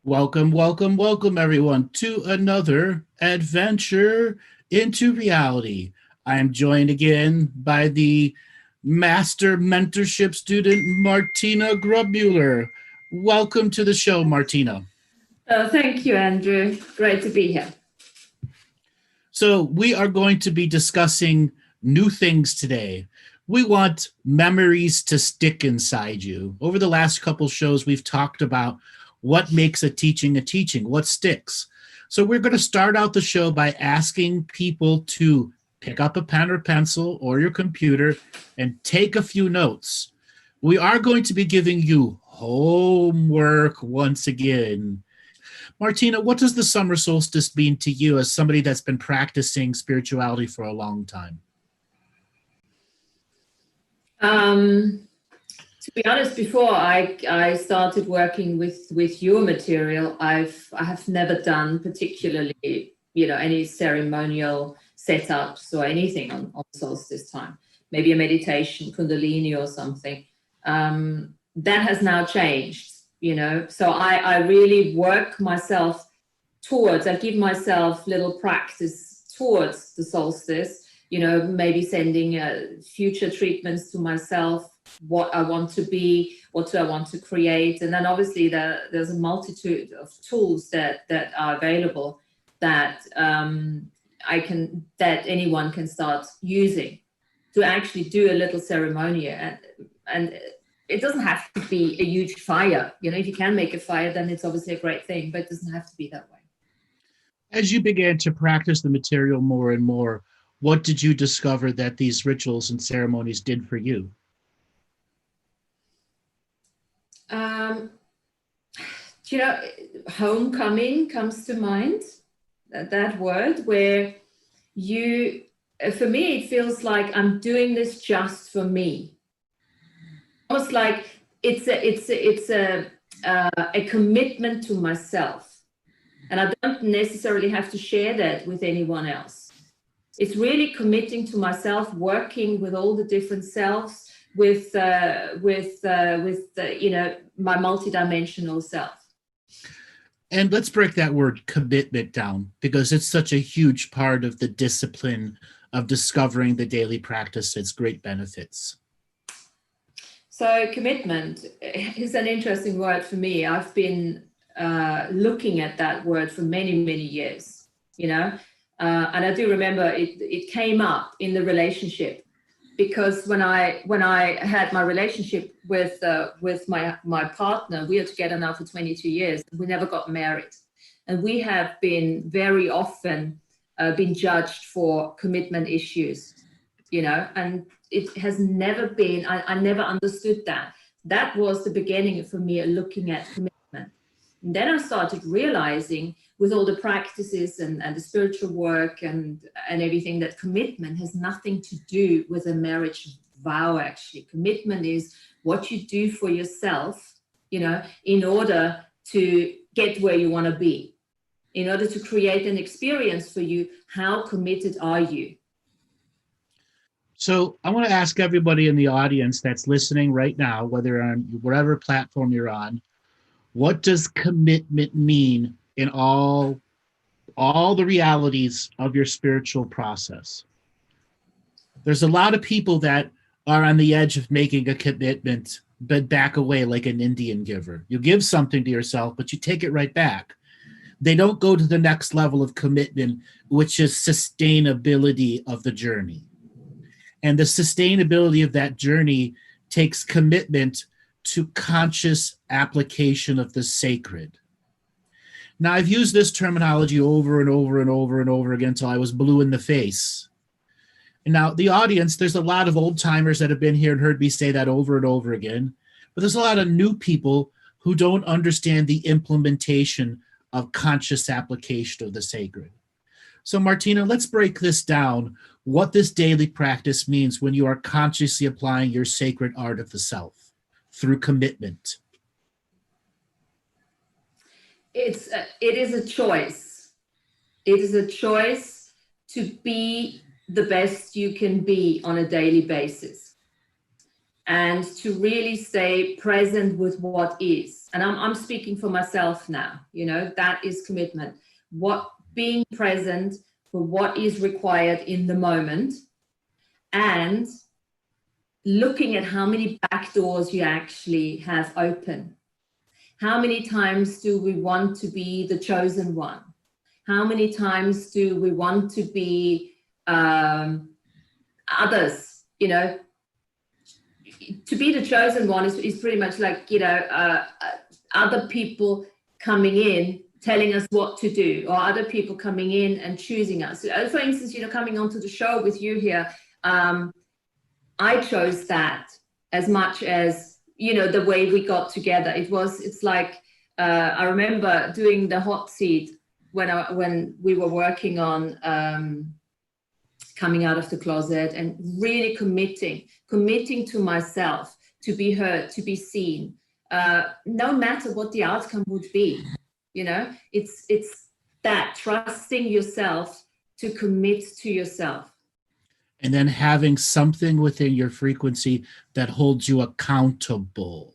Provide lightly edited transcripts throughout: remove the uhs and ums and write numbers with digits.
Welcome, welcome, welcome, everyone, to another adventure into reality. I am joined again by the master mentorship student, Martina Grubmueller. Welcome to the show, Martina. Thank you, Andrew. Great to be here. So, we are going to be discussing new things today. We want memories to stick inside you. Over the last couple shows, we've talked about what makes a teaching, what sticks. So, we're going to start out the show by asking people to pick up a pen or pencil or your computer and take a few notes. We are going to be giving you homework once again. Martina, what does the summer solstice mean to you as somebody that's been practicing spirituality for a long time? To be honest, before I started working with your material, I have never done particularly, any ceremonial setups or anything on solstice time. Maybe a meditation, Kundalini or something. That has now changed. So I really work myself towards, I give myself little practice towards the solstice, maybe sending future treatments to myself, what I want to be, what do I want to create. And then obviously there's a multitude of tools that are available that that anyone can start using to actually do a little ceremony. And it doesn't have to be a huge fire. If you can make a fire, then it's obviously a great thing, but it doesn't have to be that way. As you began to practice the material more and more, what did you discover that these rituals and ceremonies did for you? Homecoming comes to mind, that word, where for me, it feels like I'm doing this just for me. Almost like it's a commitment to myself, and I don't necessarily have to share that with anyone else. It's really committing to myself, working with all the different selves, with my multidimensional self. And let's break that word commitment down, because it's such a huge part of the discipline of discovering the daily practice, its great benefits. So commitment is an interesting word for me. I've been looking at that word for many, many years, and I do remember it came up in the relationship, because when I had my relationship with my partner, we were together now for 22 years. We never got married, and we have been very often been judged for commitment issues, and it has never been, I never understood that. That was the beginning for me looking at commitment. And then I started realizing with all the practices and the spiritual work and everything, that commitment has nothing to do with a marriage vow, actually. Commitment is what you do for yourself, in order to get where you want to be, in order to create an experience for you. How committed are you? So I want to ask everybody in the audience that's listening right now, whether on whatever platform you're on, what does commitment mean in all the realities of your spiritual process? There's a lot of people that are on the edge of making a commitment, but back away like an Indian giver. You give something to yourself, but you take it right back. They don't go to the next level of commitment, which is sustainability of the journey. And the sustainability of that journey takes commitment to conscious application of the sacred. Now, I've used this terminology over and over and over and over again until I was blue in the face. And now, the audience, there's a lot of old timers that have been here and heard me say that over and over again, but there's a lot of new people who don't understand the implementation of conscious application of the sacred. So, Martina, let's break this down, what this daily practice means when you are consciously applying your sacred art of the self through commitment. It is a choice. It is a choice to be the best you can be on a daily basis. and to really stay present with what is. And I'm speaking for myself now, you know, that is commitment. Being present for what is required in the moment, and looking at how many back doors you actually have open. How many times do we want to be the chosen one? How many times do we want to be others? You know, to be the chosen one is pretty much like, you know, other people coming in telling us what to do, or other people coming in and choosing us. For instance, you know, coming onto the show with you here, I chose that as much as, you know, the way we got together. It's like, I remember doing the hot seat when we were working on coming out of the closet, and really committing to myself, to be heard, to be seen, no matter what the outcome would be. You know, it's that trusting yourself to commit to yourself. And then having something within your frequency that holds you accountable.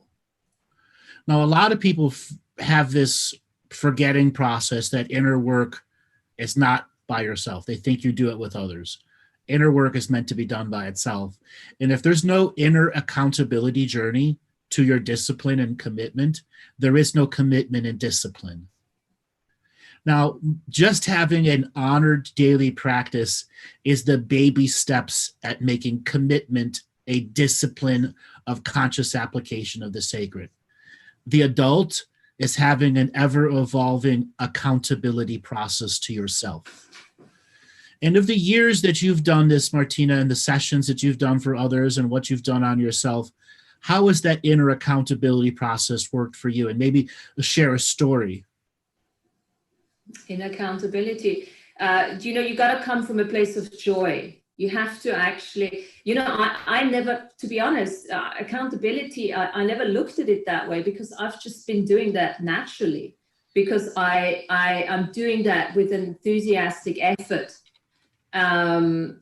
Now, a lot of people have this forgetting process that inner work is not by yourself. They think you do it with others. Inner work is meant to be done by itself. And if there's no inner accountability journey to your discipline and commitment, there is no commitment and discipline. Now, just having an honored daily practice is the baby steps at making commitment a discipline of conscious application of the sacred. The adult is having an ever-evolving accountability process to yourself. And of the years that you've done this, Martina, and the sessions that you've done for others and what you've done on yourself, how has that inner accountability process worked for you? And maybe share a story. In accountability, you know, you got to come from a place of joy. You have to actually, you know, I never, to be honest, accountability, I never looked at it that way, because I've just been doing that naturally, because I am doing that with enthusiastic effort. And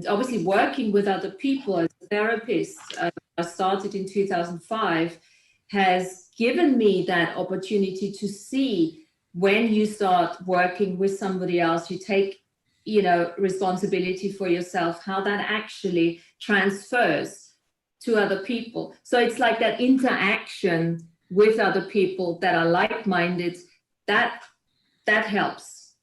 obviously working with other people as a therapist, I started in 2005, has given me that opportunity to see, when you start working with somebody else, you take, you know, responsibility for yourself, how that actually transfers to other people. So it's like that interaction with other people that are like-minded, that helps.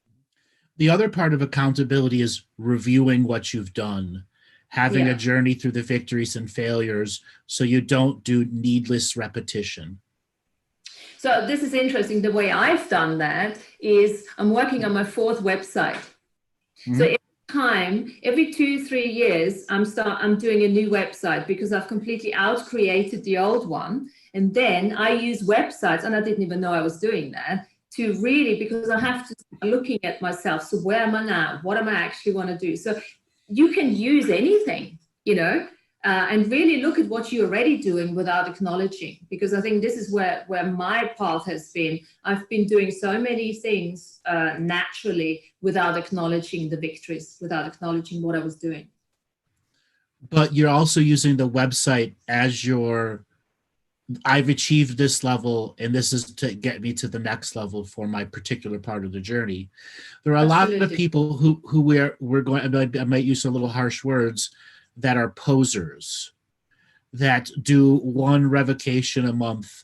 The other part of accountability is reviewing what you've done, having a journey through the victories and failures, so you don't do needless repetition. So this is interesting. The way I've done that is I'm working on my 4th website. Mm-hmm. So every 2-3 years, I'm doing a new website, because I've completely out-created the old one. And then I use websites, and I didn't even know I was doing that, to really, because I have to start looking at myself. So where am I now? What am I actually want to do? So you can use anything, you know, and really look at what you're already doing without acknowledging, because I think this is where my path has been. I've been doing so many things naturally without acknowledging the victories, without acknowledging what I was doing. But you're also using the website as your, I've achieved this level, and this is to get me to the next level for my particular part of the journey. There are Absolutely. A lot of people who we're going, I might use a little harsh words, that are posers, that do one revocation a month,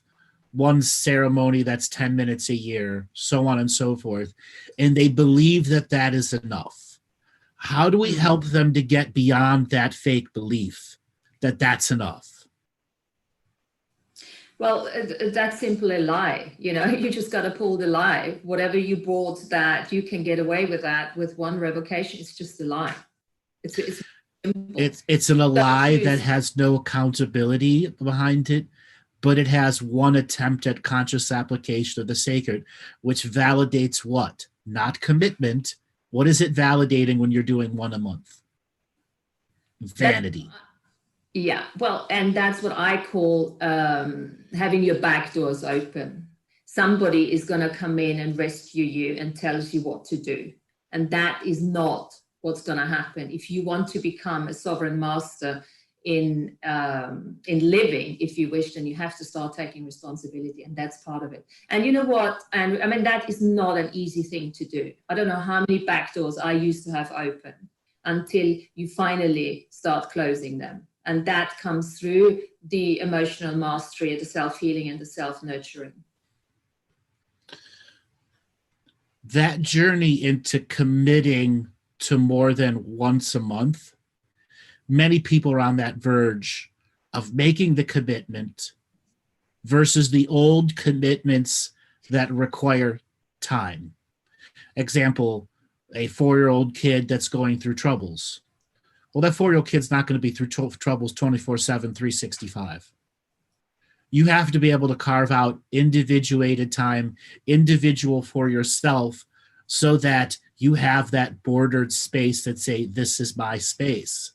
one ceremony that's 10 minutes a year, so on and so forth. And they believe that that is enough. How do we help them to get beyond that fake belief that that's enough? Well, that's simply a lie. You know, you just got to pull the lie. Whatever you bought that you can get away with that with one revocation, it's just a lie. It's a lie that has no accountability behind it, but it has one attempt at conscious application of the sacred, which validates what? Not commitment. What is it validating when you're doing one a month? Vanity. Yeah, well, and that's what I call having your back doors open. Somebody is going to come in and rescue you and tells you what to do. And that is not what's going to happen. If you want to become a sovereign master, living. If you wish, then you have to start taking responsibility, and that's part of it. And you know what? And I mean, that is not an easy thing to do. I don't know how many back doors I used to have open until you finally start closing them. And that comes through the emotional mastery, the self-healing, and the self-nurturing. That journey into committing to more than once a month, many people are on that verge of making the commitment versus the old commitments that require time. Example, a 4-year-old kid that's going through troubles. Well, that 4-year-old kid's not going to be through troubles 24/7, 365. You have to be able to carve out individuated time, individual for yourself, so that you have that bordered space that say, this is my space.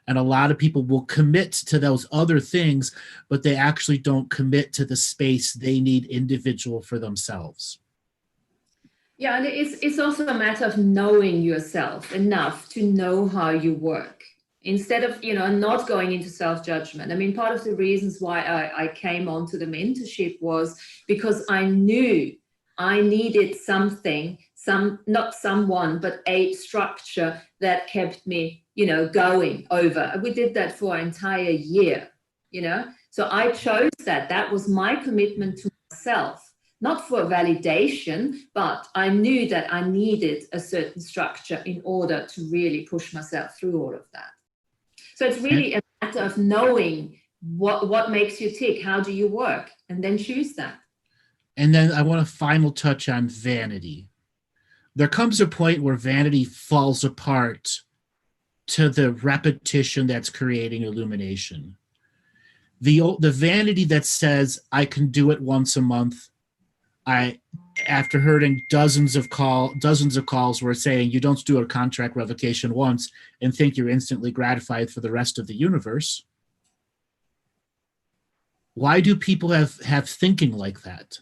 And a lot of people will commit to those other things, but they actually don't commit to the space they need individual for themselves. Yeah, and it's also a matter of knowing yourself enough to know how you work, instead of, not going into self-judgment. I mean, part of the reasons why I came onto the mentorship was because I knew I needed something, not someone, but a structure that kept me, going over. We did that for an entire year, So I chose that. That was my commitment to myself. Not for validation, but I knew that I needed a certain structure in order to really push myself through all of that. So it's really a matter of knowing what makes you tick, how do you work, and then choose that. And then I want to final touch on vanity. There comes a point where vanity falls apart to the repetition that's creating illumination. The vanity that says, I can do it once a month, after hearing dozens of calls were saying you don't do a contract revocation once and think you're instantly gratified for the rest of the universe. Why do people have thinking like that?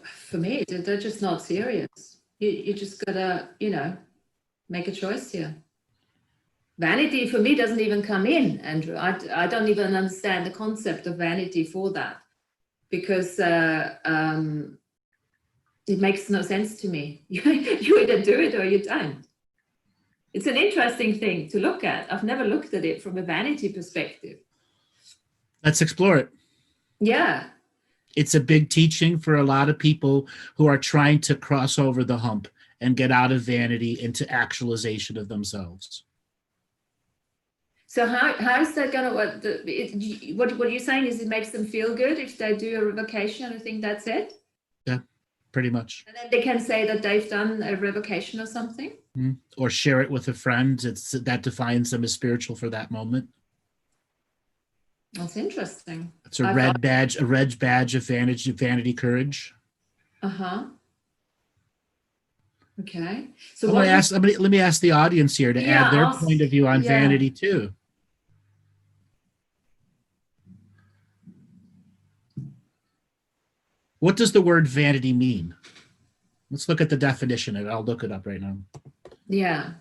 For me, they're just not serious. You just gotta, make a choice here. Vanity for me doesn't even come in, Andrew. I don't even understand the concept of vanity for that. Because it makes no sense to me. You either do it or you don't. It's an interesting thing to look at. I've never looked at it from a vanity perspective. Let's explore it. Yeah. It's a big teaching for a lot of people who are trying to cross over the hump and get out of vanity into actualization of themselves. So how is that going to work? What you're saying is it makes them feel good if they do a revocation? I think that's it? Yeah, pretty much. And then they can say that they've done a revocation or something? Mm-hmm. Or share it with a friend. That defines them as spiritual for that moment. That's interesting. It's a red badge of vanity courage. Uh-huh. Okay. So let me ask the audience here to add their point of view on vanity too. What does the word vanity mean? Let's look at the definition of it. I'll look it up right now. Yeah.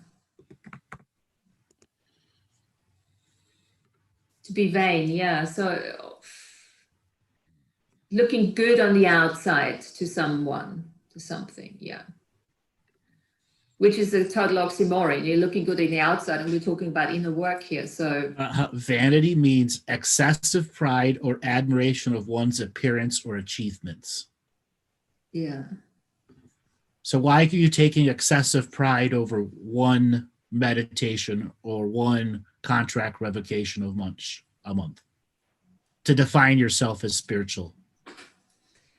To be vain, yeah. So looking good on the outside to someone, to something, yeah. Which is a total oxymoron. You're looking good on the outside, and we're talking about inner work here. So vanity means excessive pride or admiration of one's appearance or achievements. Yeah. So why are you taking excessive pride over one meditation or one contract revocation of a month to define yourself as spiritual?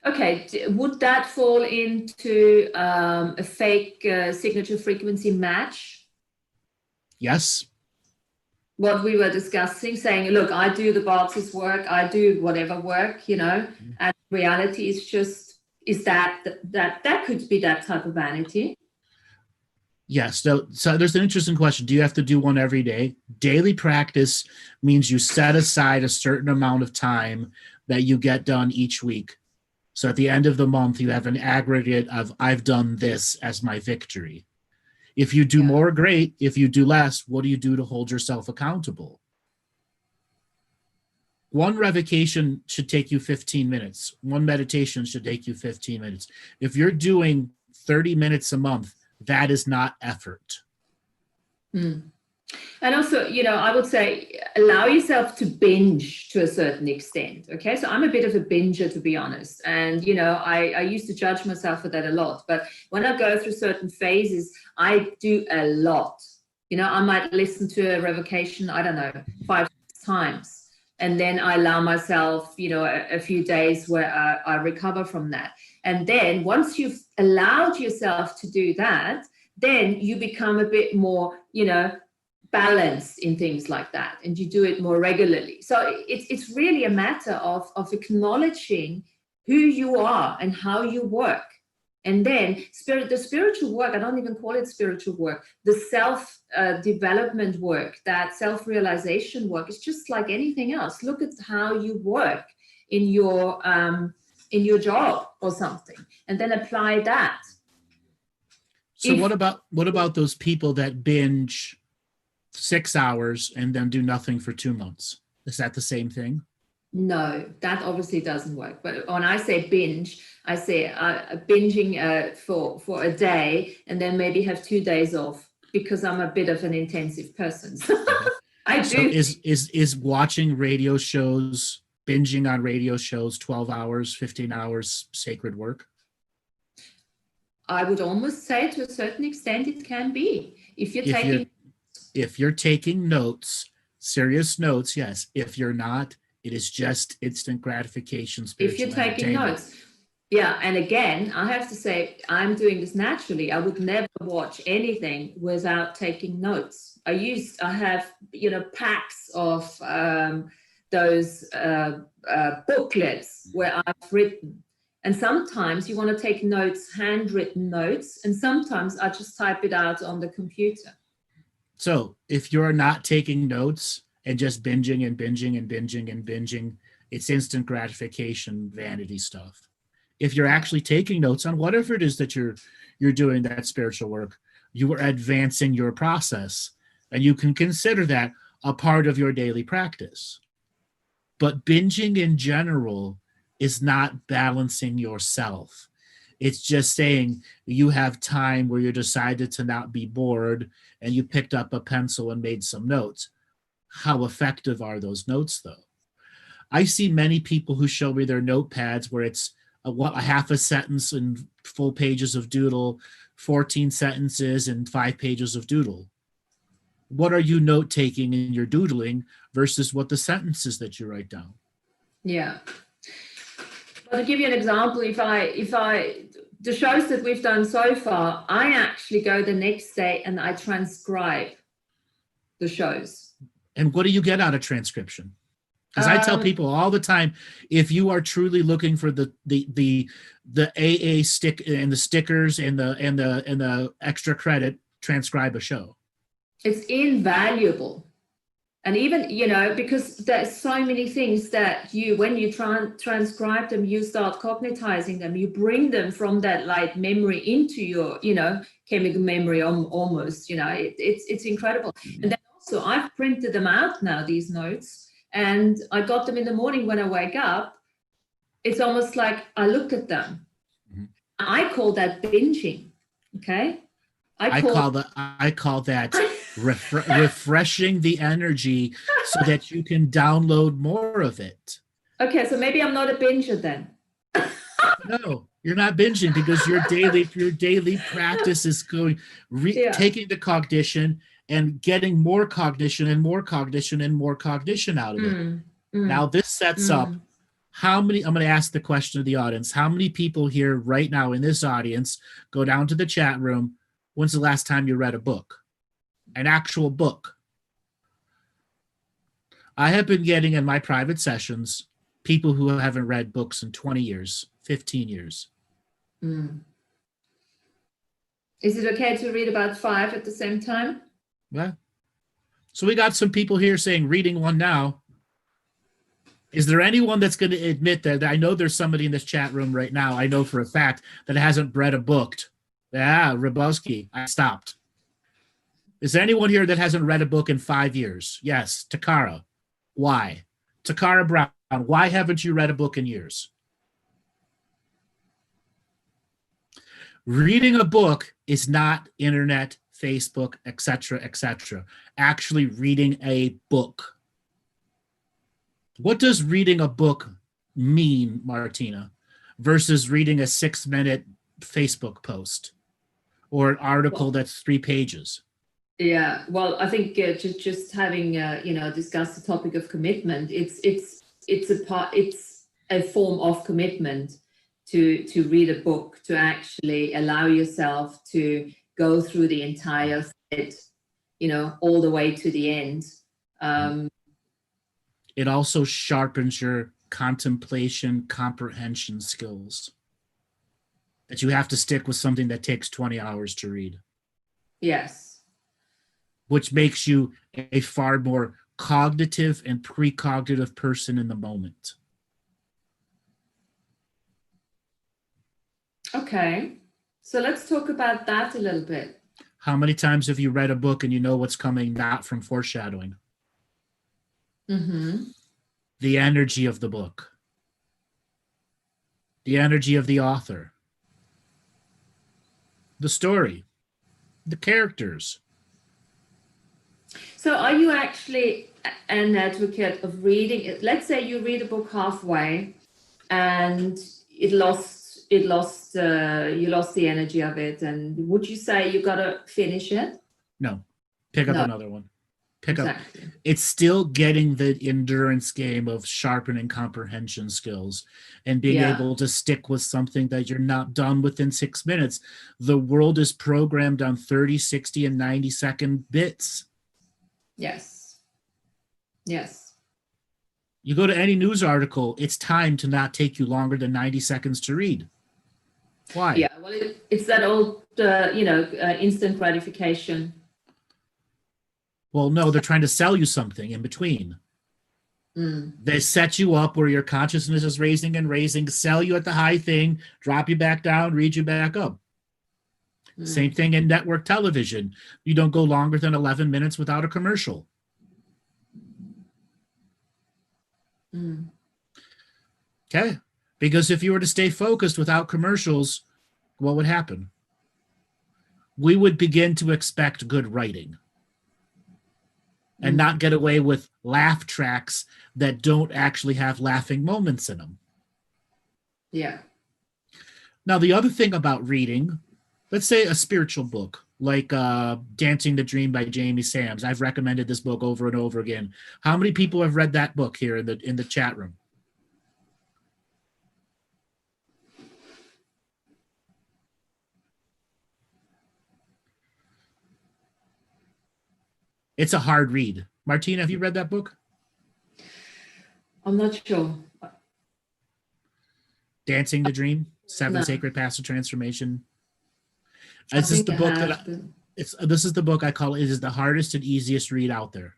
Okay, would that fall into a fake signature frequency match? Yes. What we were discussing, saying, look, I do the Bartzis work, I do whatever work, and reality is just, that could be that type of vanity. Yes. So there's an interesting question. Do you have to do one every day? Daily practice means you set aside a certain amount of time that you get done each week. So at the end of the month, you have an aggregate of, I've done this as my victory. If you do more, great. If you do less, what do you do to hold yourself accountable? One revocation should take you 15 minutes. One meditation should take you 15 minutes. If you're doing 30 minutes a month, that is not effort. And also, I would say allow yourself to binge to a certain extent. Okay. So I'm a bit of a binger, to be honest. And, I used to judge myself for that a lot. But when I go through certain phases, I do a lot. I might listen to a revocation, I don't know, 5 times. And then I allow myself, a few days where I recover from that. And then once you've allowed yourself to do that, then you become a bit more, balanced in things like that. And you do it more regularly. So it's really a matter of acknowledging who you are and how you work. And then the spiritual work, I don't even call it spiritual work, the self-development work, that self-realization work, is just like anything else. Look at how you work in your job or something, and then apply that. So what about those people that binge 6 hours and then do nothing for 2 months? Is that the same thing? No, that obviously doesn't work. But when I say binge, I say binging for a day and then maybe have 2 days off, because I'm a bit of an intensive person. So I do. So is watching radio shows, binging on radio shows, 12 hours, 15 hours, sacred work? I would almost say to a certain extent it can be. If you're taking notes, serious notes, yes. If you're not, it is just instant gratification. If you're taking notes. Yeah. And again, I have to say, I'm doing this naturally. I would never watch anything without taking notes. I have, packs of those booklets where I've written. And sometimes you want to take notes, handwritten notes, and sometimes I just type it out on the computer. So if you're not taking notes and just binging and binging and binging and binging, it's instant gratification, vanity stuff. If you're actually taking notes on whatever it is that you're doing, that spiritual work, you are advancing your process, and you can consider that a part of your daily practice. But binging in general is not balancing yourself. It's just saying you have time where you decided to not be bored and you picked up a pencil and made some notes. How effective are those notes, though? I see many people who show me their notepads where it's a half a sentence and full pages of doodle, 14 sentences and 5 pages of doodle. What are you note taking in your doodling versus what the sentences that you write down? Yeah. Well, to give you an example, the shows that we've done so far, I actually go the next day and I transcribe the shows. And what do you get out of transcription? Because I tell people all the time, if you are truly looking for the AA stick and the stickers and the extra credit, transcribe a show. It's invaluable. And even, because there's so many things that when you transcribe them, you start cognitizing them, you bring them from that light memory into your, chemical memory almost, it's incredible. And then also I've printed them out now, these notes, and I got them in the morning when I wake up. It's almost like I look at them. Mm-hmm. I call that binging. Okay. I call that refreshing the energy so that you can download more of it. Okay, so maybe I'm not a binger then. No, you're not binging, because your daily practice is taking the cognition and getting more cognition and more cognition and more cognition out of it. Now this sets up how many, I'm going to ask the question of the audience, how many people here right now in this audience go down to the chat room? When's the last time you read a book? An actual book? I have been getting in my private sessions people who haven't read books in 20 years, 15 years. Is it okay to read about 5 at the same time? Yeah. So we got some people here saying reading one now. Is there anyone that's going to admit that? I know there's somebody in this chat room right now, I know for a fact, that hasn't read a book. Yeah, Rabowski, I stopped. Is there anyone here that hasn't read a book in 5 years? Yes. Takara. Why? Takara Brown, why haven't you read a book in years? Reading a book is not internet, Facebook, etc., etc. Actually reading a book. What does reading a book mean, Martina, versus reading a 6-minute Facebook post or an article that's 3 pages? Yeah, well, I think just having discussed the topic of commitment, it's a form of commitment to read a book, to actually allow yourself to go through the entire thread, all the way to the end. It also sharpens your contemplation, comprehension skills. That you have to stick with something that takes 20 hours to read. Yes. Which makes you a far more cognitive and precognitive person in the moment. Okay, so let's talk about that a little bit. How many times have you read a book and you know what's coming, not from foreshadowing? Mm-hmm. The energy of the book. The energy of the author. The story. The characters. So are you actually an advocate of reading it? Let's say you read a book halfway and you lost the energy of it, and would you say you got to finish it? No. Pick up another one. Pick up. It's still getting the endurance game of sharpening comprehension skills and being able to stick with something that you're not done within 6 minutes. The world is programmed on 30, 60, and 90-second bits. Yes. Yes. You go to any news article, it's timed to not take you longer than 90 seconds to read. Why? Yeah, well, it's that old, instant gratification. Well, no, they're trying to sell you something in between. They set you up where your consciousness is raising and raising, sell you at the high thing, drop you back down, read you back up. Same thing in network television. You don't go longer than 11 minutes without a commercial. Okay. Because if you were to stay focused without commercials, what would happen? We would begin to expect good writing and not get away with laugh tracks that don't actually have laughing moments in them. Yeah. Now, the other thing about reading, let's say a spiritual book like Dancing the Dream by Jamie Sams. I've recommended this book over and over again. How many people have read that book here in the chat room? It's a hard read. Martina, have you read that book? I'm not sure. Dancing the Dream, 7 Sacred Paths of Transformation. This is the book this is the book I call it is the hardest and easiest read out there.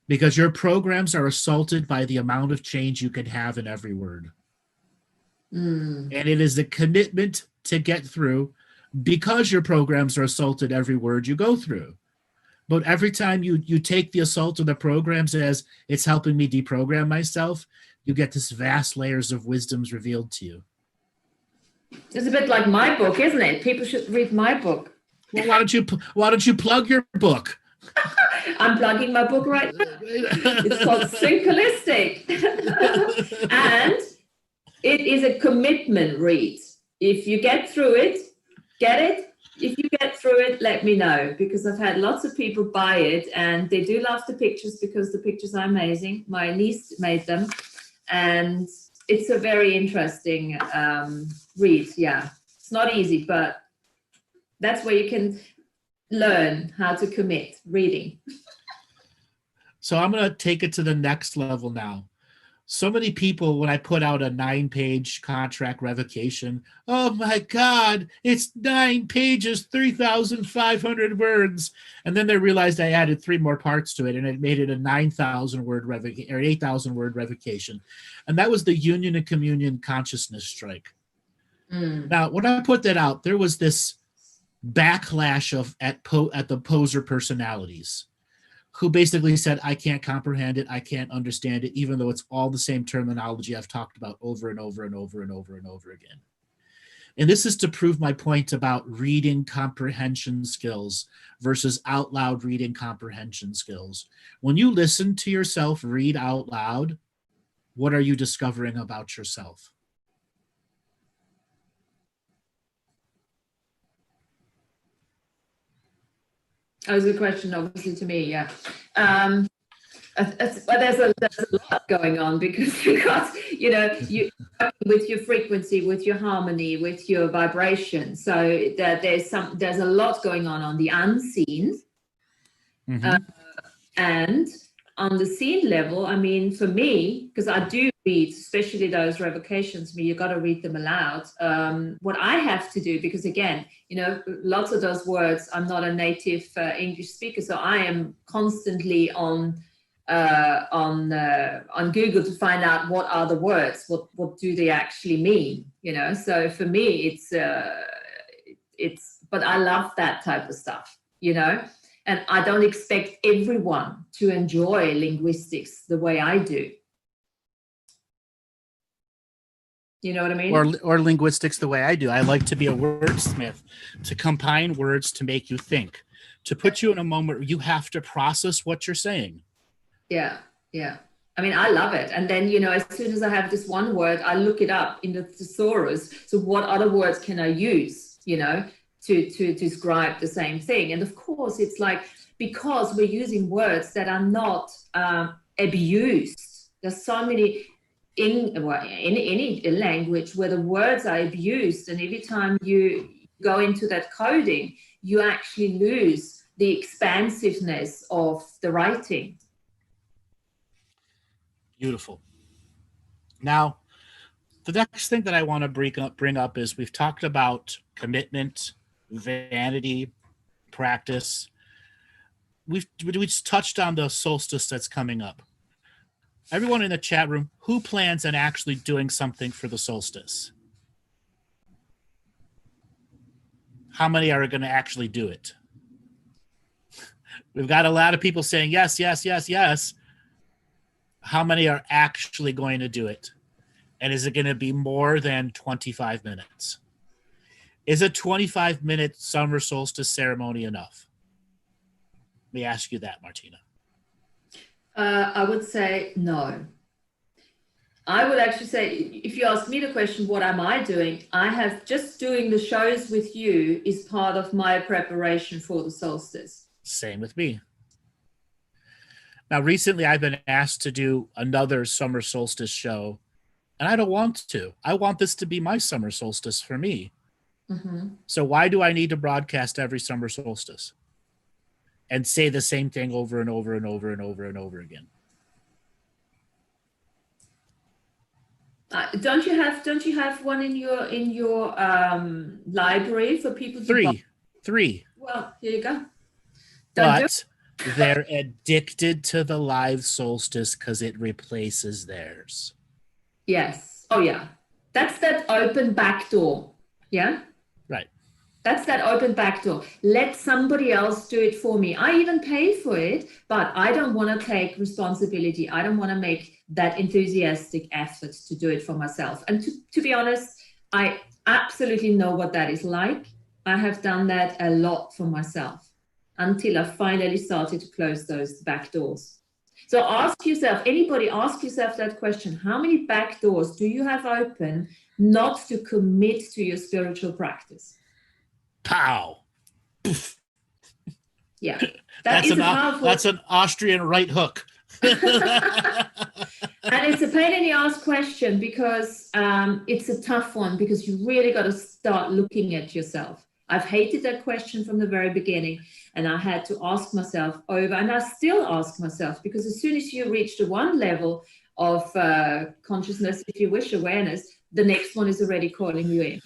Because your programs are assaulted by the amount of change you can have in every word. And it is the commitment to get through because your programs are assaulted every word you go through. But every time you take the assault of the programs as it's helping me deprogram myself, you get this vast layers of wisdoms revealed to you. It's a bit like my book, isn't it? People should read my book. Well, why don't you plug your book? I'm plugging my book right now. It's called Synchronistic. And it is a commitment read. If you get through it, get it. If you get through it, let me know, because I've had lots of people buy it and they do love the pictures because the pictures are amazing. My niece made them and it's a very interesting read. Yeah, it's not easy, but that's where you can learn how to commit reading. So I'm going to take it to the next level now. So many people, when I put out a 9-page contract revocation, oh my God, it's 9 pages, 3,500 words. And then they realized I added 3 more parts to it and it made it a 9,000 word revocation or 8,000 word revocation. And that was the Union and Communion consciousness strike. Now, when I put that out, there was this backlash at the poser personalities, who basically said, I can't comprehend it, I can't understand it, even though it's all the same terminology I've talked about over and over and over and over and over again. And this is to prove my point about reading comprehension skills versus out loud reading comprehension skills. When you listen to yourself read out loud, what are you discovering about yourself? That was a good question, obviously, to me, yeah. But there's a lot going on because you know, you with your frequency, with your harmony, with your vibration. So there's a lot going on the unseen, and on the seen level. I mean, for me, because I do read, especially those revocations, you got to read them aloud. What I have to do, because again, you know, lots of those words, I'm not a native English speaker, so I am constantly on Google to find out what are the words, what do they actually mean, you know. So for me, it's but I love that type of stuff, you know, and I don't expect everyone to enjoy linguistics the way I do. You know what I mean? Or linguistics the way I do. I like to be a wordsmith, to combine words to make you think, to put you in a moment where you have to process what you're saying. Yeah, yeah. I mean, I love it. And then, you know, as soon as I have this one word, I look it up in the thesaurus. So what other words can I use, you know, to describe the same thing? And of course, it's like, because we're using words that are not abused. There's so many in any language where the words are abused. And every time you go into that coding, you actually lose the expansiveness of the writing. Beautiful. Now, the next thing that I want to bring up is we've talked about commitment, vanity, practice. We've touched on the solstice that's coming up. Everyone in the chat room, who plans on actually doing something for the solstice? How many are going to actually do it? We've got a lot of people saying yes, yes, yes, yes. How many are actually going to do it? And is it going to be more than 25 minutes? Is a 25-minute summer solstice ceremony enough? Let me ask you that, Martina. I would say no. I would actually say, if you ask me the question, what am I doing? I have just doing the shows with you is part of my preparation for the solstice. Same with me. Now, recently I've been asked to do another summer solstice show, and I don't want to. I want this to be my summer solstice for me. Mm-hmm. So why do I need to broadcast every summer solstice and say the same thing over and over and over and over and over again? Don't you have one in your library for people to Three. Well, here you go. But they're addicted to the live solstice because it replaces theirs. Yes. Oh, yeah. That's that open back door. Yeah? Right. That's that open back door. Let somebody else do it for me. I even pay for it, but I don't want to take responsibility. I don't want to make that enthusiastic effort to do it for myself. And to be honest, I absolutely know what that is like. I have done that a lot for myself until I finally started to close those back doors. So ask yourself, anybody ask yourself that question, how many back doors do you have open not to commit to your spiritual practice? Pow. Yeah. That's an Austrian right hook. And it's a pain in the ass question because it's a tough one, because you really got to start looking at yourself. I've hated that question from the very beginning, and I had to ask myself over, and I still ask myself, because as soon as you reach the one level of consciousness, if you wish, awareness, the next one is already calling you in.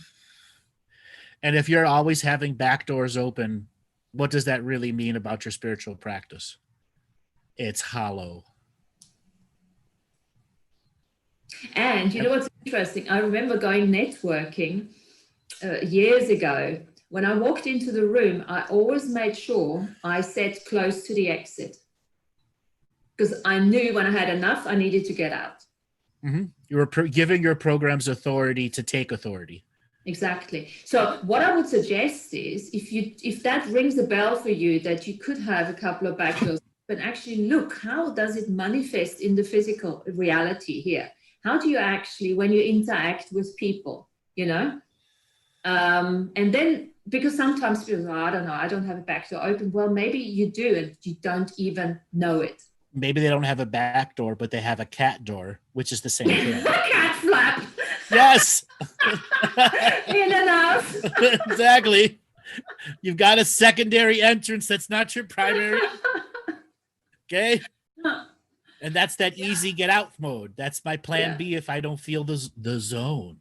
And if you're always having back doors open, what does that really mean about your spiritual practice? It's hollow. And you know what's interesting? I remember going networking years ago when I walked into the room, I always made sure I sat close to the exit, because I knew when I had enough, I needed to get out. Mm-hmm. You were giving your programs authority to take authority. Exactly. So what I would suggest is, if that rings a bell for you, that you could have a couple of back doors, but actually look, how does it manifest in the physical reality here? How do you actually, when you interact with people, you know? And then, because sometimes people go, I don't know, I don't have a back door open. Well, maybe you do, and you don't even know it. Maybe they don't have a back door, but they have a cat door, which is the same thing. Cat flap. Yes. In and out. Exactly. You've got a secondary entrance that's not your primary. Okay. And that's that easy get out mode. That's my plan B if I don't feel the zone.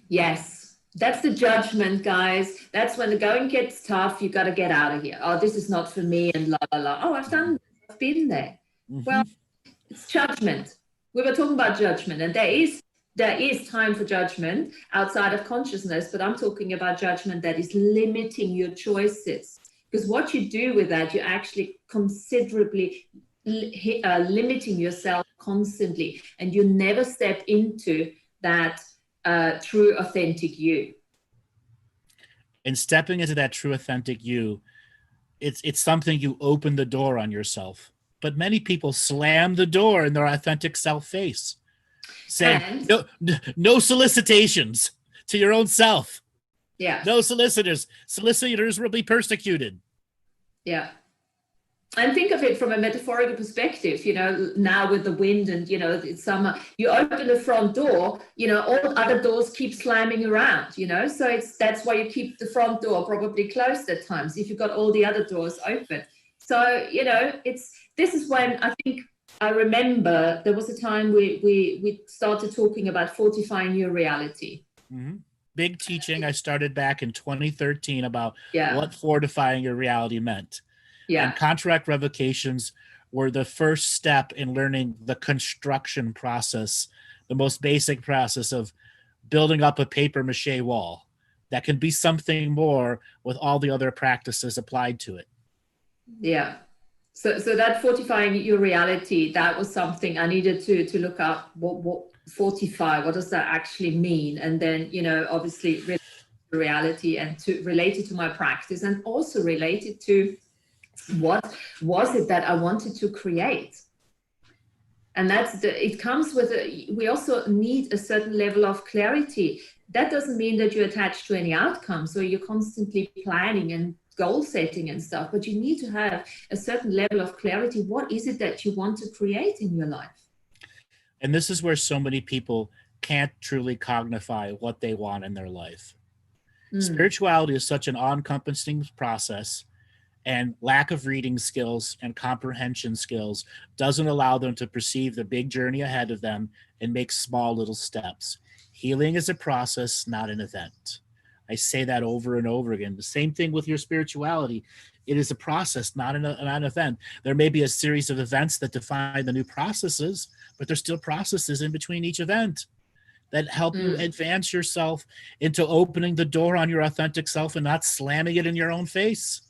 Yes. That's the judgment, guys. That's when the going gets tough. You got to get out of here. Oh, this is not for me, and la la la. Oh, I've been there. Mm-hmm. Well, it's judgment. We were talking about judgment, and there is time for judgment outside of consciousness, but I'm talking about judgment that is limiting your choices. Because what you do with that, you're actually considerably limiting yourself constantly, and you never step into that true, authentic you. And stepping into that true, authentic you, it's something you open the door on yourself. But many people slam the door in their authentic self face, saying no solicitations to your own self. Yeah. No solicitors. Solicitors will be persecuted. Yeah. And think of it from a metaphorical perspective, you know, now with the wind and, you know, it's summer, you open the front door, you know, all other doors keep slamming around, you know, so that's why you keep the front door probably closed at times if you've got all the other doors open. So, you know, this is when I think I remember there was a time we started talking about fortifying your reality. Mm-hmm. Big teaching I started back in 2013 about what fortifying your reality meant. Yeah. And contract revocations were the first step in learning the construction process, the most basic process of building up a paper mache wall that can be something more with all the other practices applied to it. Yeah. So that fortifying your reality, that was something I needed to look up. What fortify? What does that actually mean? And then, you know, obviously reality and to relate it to my practice, and also related to what was it that I wanted to create. And it comes with we also need a certain level of clarity. That doesn't mean that you're attached to any outcome, so you're constantly planning and goal setting and stuff, but you need to have a certain level of clarity. What is it that you want to create in your life? And this is where so many people can't truly cognify what they want in their life. Spirituality is such an all-encompassing process, and lack of reading skills and comprehension skills doesn't allow them to perceive the big journey ahead of them and make small little steps. Healing is a process, not an event. I say that over and over again. The same thing with your spirituality. It is a process, not an event. There may be a series of events that define the new processes, but there's still processes in between each event that help you advance yourself into opening the door on your authentic self and not slamming it in your own face.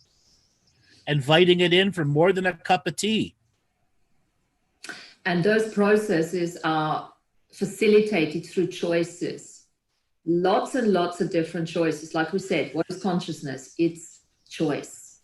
Inviting it in for more than a cup of tea. And those processes are facilitated through choices. Lots and lots of different choices. Like we said, what is consciousness? It's choice.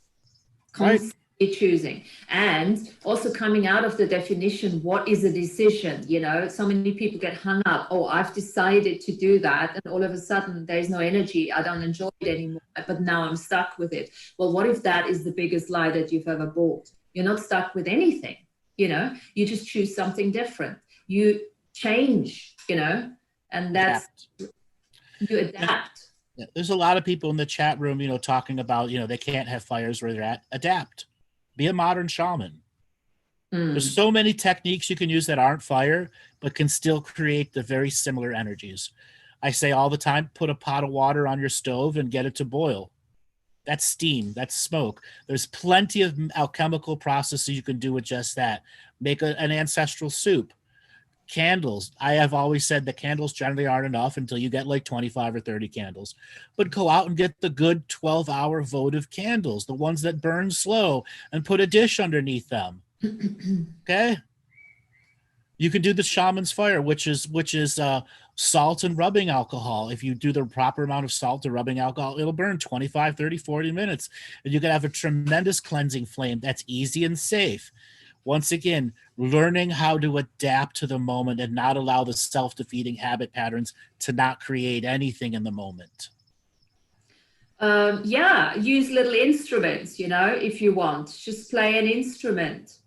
Constantly choosing. And also coming out of the definition, what is a decision? You know, so many people get hung up. Oh, I've decided to do that. And all of a sudden there's no energy. I don't enjoy it anymore, but now I'm stuck with it. Well, what if that is the biggest lie that you've ever bought? You're not stuck with anything. You know, you just choose something different. You change, you know, and that's, you adapt. Yeah, there's a lot of people in the chat room, you know, talking about, you know, they can't have fires where they're at. Adapt. Be a modern shaman. There's so many techniques you can use that aren't fire, but can still create the very similar energies. I say all the time, put a pot of water on your stove and get it to boil. That's steam. That's smoke. There's plenty of alchemical processes you can do with just that. Make an ancestral soup. Candles. I have always said that candles generally aren't enough until you get like 25 or 30 candles. But go out and get the good 12-hour votive candles, the ones that burn slow, and put a dish underneath them. Okay? You can do the shaman's fire, which is salt and rubbing alcohol. If you do the proper amount of salt or rubbing alcohol, it'll burn 25, 30, 40 minutes. And you can have a tremendous cleansing flame that's easy and safe. Once again, learning how to adapt to the moment and not allow the self-defeating habit patterns to not create anything in the moment. Yeah, use little instruments, you know, if you want. Just play an instrument.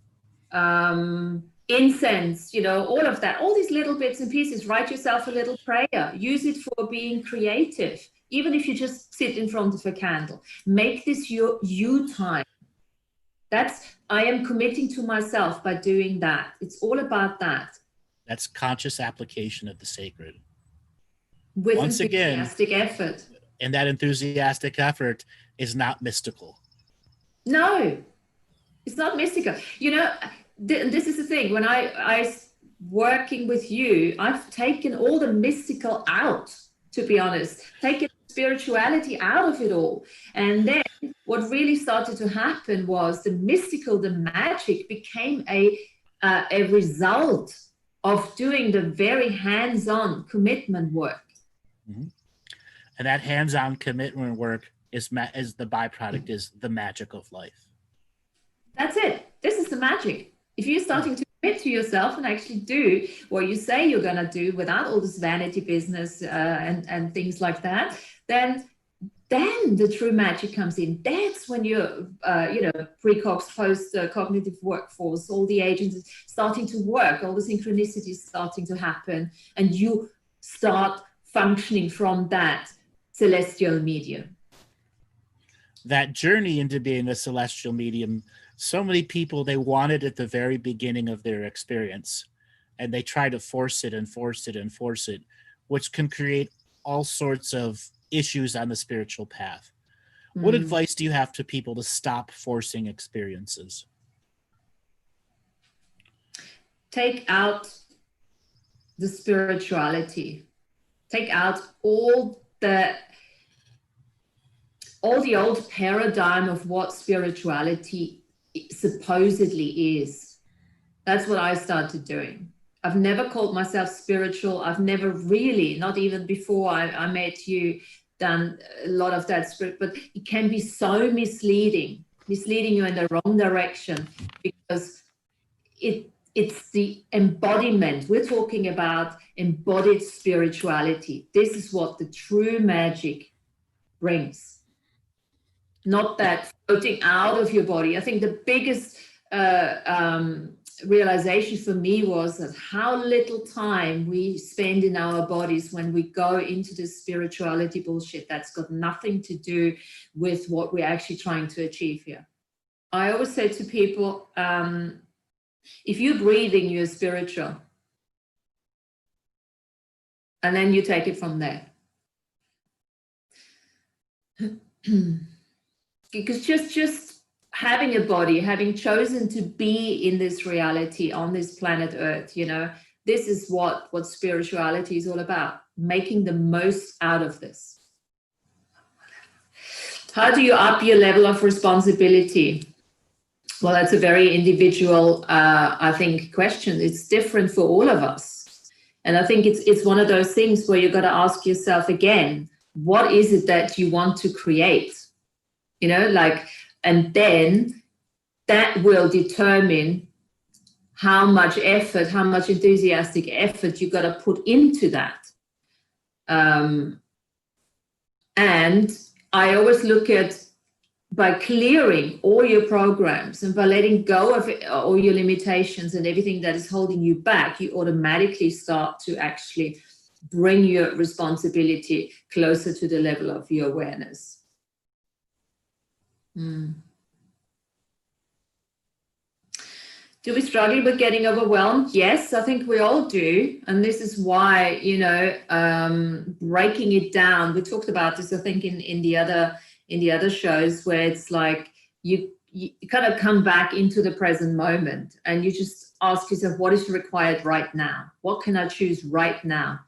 Incense, you know, all of that, all these little bits and pieces. Write yourself a little prayer. Use it for being creative. Even if you just sit in front of a candle. Make this your you time. I am committing to myself by doing that. It's all about that. That's conscious application of the sacred. With enthusiastic effort. And that enthusiastic effort is not mystical. No, it's not mystical. You know, this is the thing. When I working with you, I've taken all the mystical out, to be honest. Taken spirituality out of it all. And then what really started to happen was the mystical, the magic became a result of doing the very hands-on commitment work. Mm-hmm. And that hands-on commitment work is the byproduct is the magic of life. That's it. This is the magic. If you're starting to commit to yourself and actually do what you say you're going to do without all this vanity business and things like that, then the true magic comes in. That's when you're, pre-cox, post-cognitive workforce, all the agents starting to work, all the synchronicities starting to happen, and you start functioning from that celestial medium. That journey into being a celestial medium, so many people, they want it at the very beginning of their experience, and they try to force it and force it and force it, which can create all sorts of issues on the spiritual path. What advice do you have to people to stop forcing experiences? Take out the spirituality. Take out all the old paradigm of what spirituality supposedly is. That's what I started doing. I've never called myself spiritual. I've never really, not even before I met you, done a lot of that spirit, but it can be so misleading you in the wrong direction, because it's the embodiment. We're talking about embodied spirituality. This is what the true magic brings. Not that floating out of your body. I think the biggest realization for me was that how little time we spend in our bodies when we go into this spirituality bullshit that's got nothing to do with what we're actually trying to achieve here. I always say to people, if you're breathing, you're spiritual. And then you take it from there. Because just having a body, having chosen to be in this reality on this planet Earth, you know, this is what spirituality is all about, making the most out of this. How do you up your level of responsibility? Well, that's a very individual, I think, question. It's different for all of us. And I think it's one of those things where you've got to ask yourself again, what is it that you want to create? You know, like, and then that will determine how much effort, how much enthusiastic effort you've got to put into that. And I always look at, by clearing all your programs and by letting go of all your limitations and everything that is holding you back, you automatically start to actually bring your responsibility closer to the level of your awareness. Do we struggle with getting overwhelmed? Yes, I think we all do. And this is why, you know, breaking it down, we talked about this, I think, in the other shows, where it's like you kind of come back into the present moment, and you just ask yourself, what is required right now? What can I choose right now?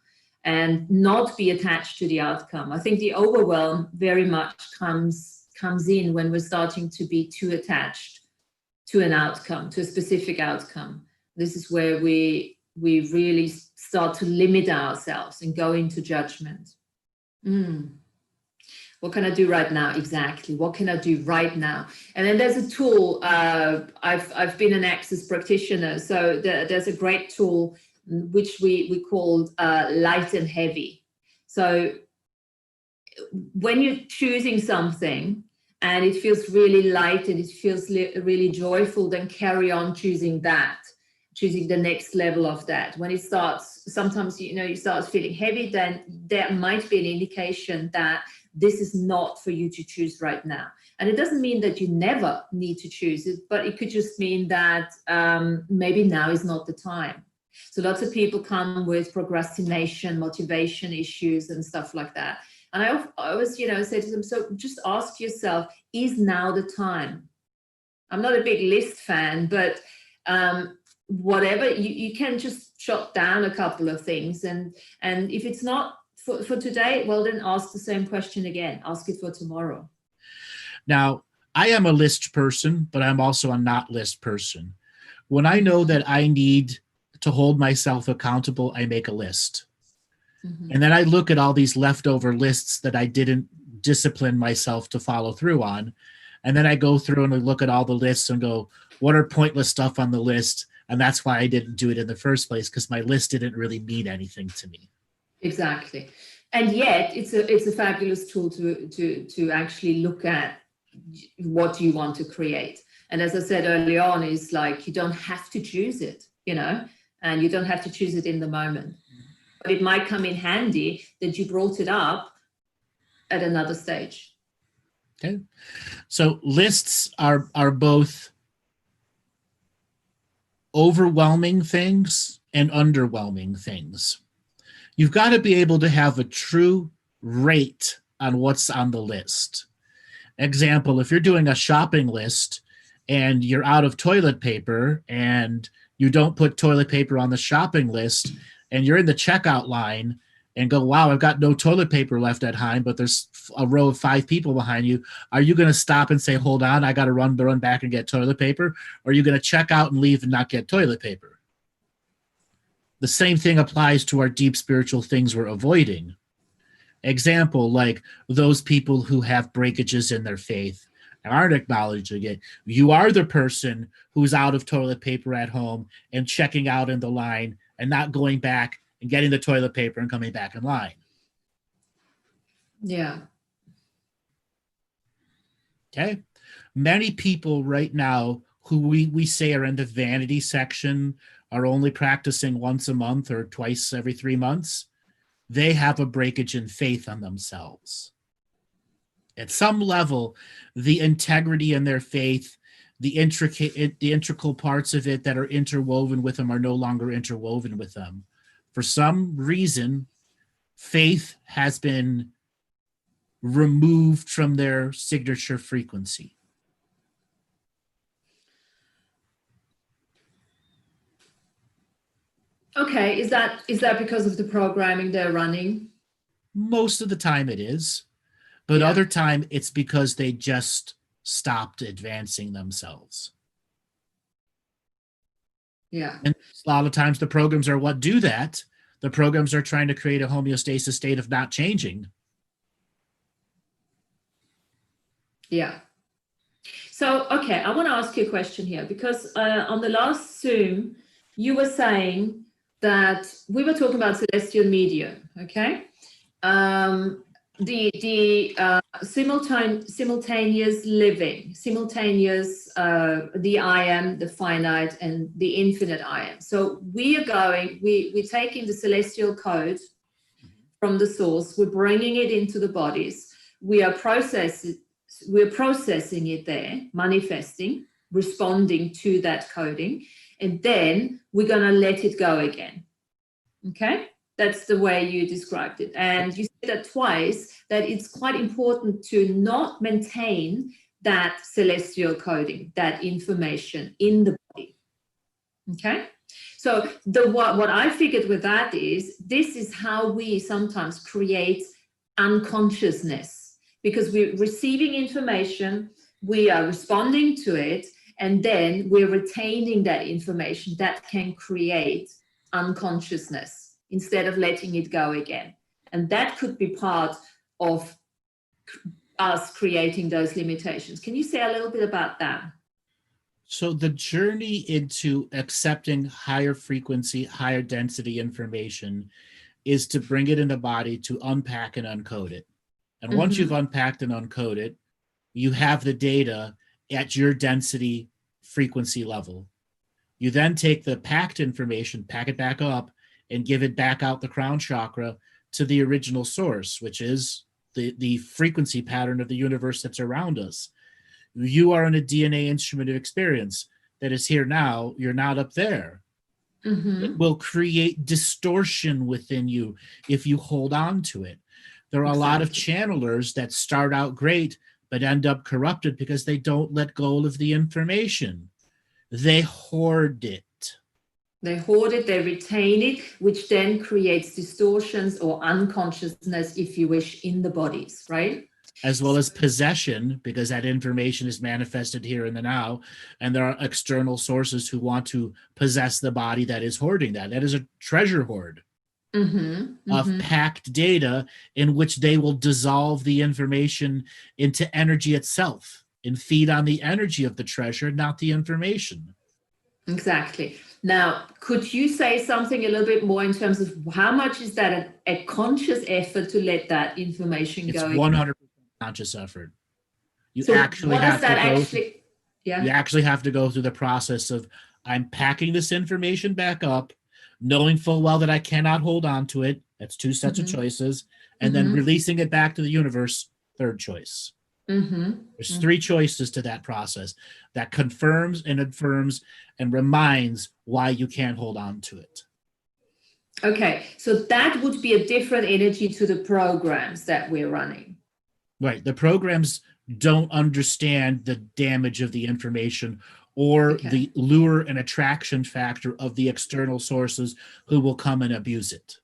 And not be attached to the outcome. I think the overwhelm very much comes in when we're starting to be too attached to an outcome, to a specific outcome. This is where we really start to limit ourselves and go into judgment. What can I do right now? Exactly. What can I do right now? And then there's a tool. I've been an Access practitioner, so there's a great tool which we called light and heavy. So when you're choosing something and it feels really light and it feels really joyful, then carry on choosing that, choosing the next level of that. When it starts, sometimes, you start feeling heavy, then there might be an indication that this is not for you to choose right now. And it doesn't mean that you never need to choose it, but it could just mean that maybe now is not the time. So lots of people come with procrastination, motivation issues and stuff like that. And I always, say to them, so just ask yourself, is now the time? I'm not a big list fan, but whatever, you can just jot down a couple of things. And if it's not for today, well, then ask the same question again. Ask it for tomorrow. Now, I am a list person, but I'm also a not list person. When I know that I need to hold myself accountable, I make a list. Mm-hmm. And then I look at all these leftover lists that I didn't discipline myself to follow through on. And then I go through and I look at all the lists and go, what are pointless stuff on the list? And that's why I didn't do it in the first place, because my list didn't really mean anything to me. Exactly. And yet it's a fabulous tool to actually look at what you want to create. And as I said early on, is like, you don't have to choose it, and you don't have to choose it in the moment. But it might come in handy that you brought it up at another stage. Okay. So lists are both overwhelming things and underwhelming things. You've got to be able to have a true rate on what's on the list. Example, if you're doing a shopping list and you're out of toilet paper and you don't put toilet paper on the shopping list and you're in the checkout line and go, wow, I've got no toilet paper left at home, but there's a row of 5 people behind you. Are you going to stop and say, hold on, I got to run back and get toilet paper? Or are you going to check out and leave and not get toilet paper? The same thing applies to our deep spiritual things we're avoiding. Example, like those people who have breakages in their faith and aren't acknowledging it. You are the person who's out of toilet paper at home and checking out in the line and not going back and getting the toilet paper and coming back in line. Yeah. Okay. Many people right now who we say are in the vanity section are only practicing once a month or twice every 3 months. They have a breakage in faith on themselves. At some level, the integrity in their faith, the integral parts of it that are interwoven with them are no longer interwoven with them. For some reason, faith has been removed from their signature frequency. Okay, is that because of the programming they're running? Most of the time it is, but other time it's because they just stopped advancing themselves. Yeah. And a lot of times the programs are what do that. The programs are trying to create a homeostasis state of not changing. Yeah. So, okay, I want to ask you a question here, because on the last Zoom, you were saying that we were talking about celestial medium, okay? The simultaneous living, simultaneous the I am, the finite, and the infinite I am. So we're taking the celestial code from the source, we're bringing it into the bodies, we're processing it there, manifesting, responding to that coding, and then we're going to let it go again. Okay? That's the way you described it. And you said that twice, that it's quite important to not maintain that celestial coding, that information in the body. Okay? So what I figured with that is, this is how we sometimes create unconsciousness, because we're receiving information, we are responding to it, and then we're retaining that information that can create unconsciousness instead of letting it go again. And that could be part of us creating those limitations. Can you say a little bit about that? So the journey into accepting higher frequency, higher density information is to bring it in the body, to unpack and uncode it. And once you've unpacked and uncoded it, you have the data at your density frequency level. You then take the packed information, pack it back up, and give it back out the crown chakra to the original source, which is the frequency pattern of the universe that's around us. You are in a DNA instrument of experience that is here now. You're not up there. It will create distortion within you if you hold on to it. There are a lot of channelers that start out great, but end up corrupted because they don't let go of the information. They hoard it. They hoard it, they retain it, which then creates distortions or unconsciousness, if you wish, in the bodies, right? As well as possession, because that information is manifested here in the now, and there are external sources who want to possess the body that is hoarding that. That is a treasure hoard of packed data in which they will dissolve the information into energy itself and feed on the energy of the treasure, not the information. Exactly. Now, could you say something a little bit more in terms of how much is that a conscious effort to let that information go? It's 100% conscious effort. You so actually what have does that to go actually? Yeah. You actually have to go through the process of, I'm packing this information back up, knowing full well that I cannot hold on to it. That's two sets of choices. And then releasing it back to the universe, third choice. There's three choices to that process that confirms and affirms and reminds why you can't hold on to it. Okay, so that would be a different energy to the programs that we're running. Right. The programs don't understand the damage of the information or the lure and attraction factor of the external sources who will come and abuse it.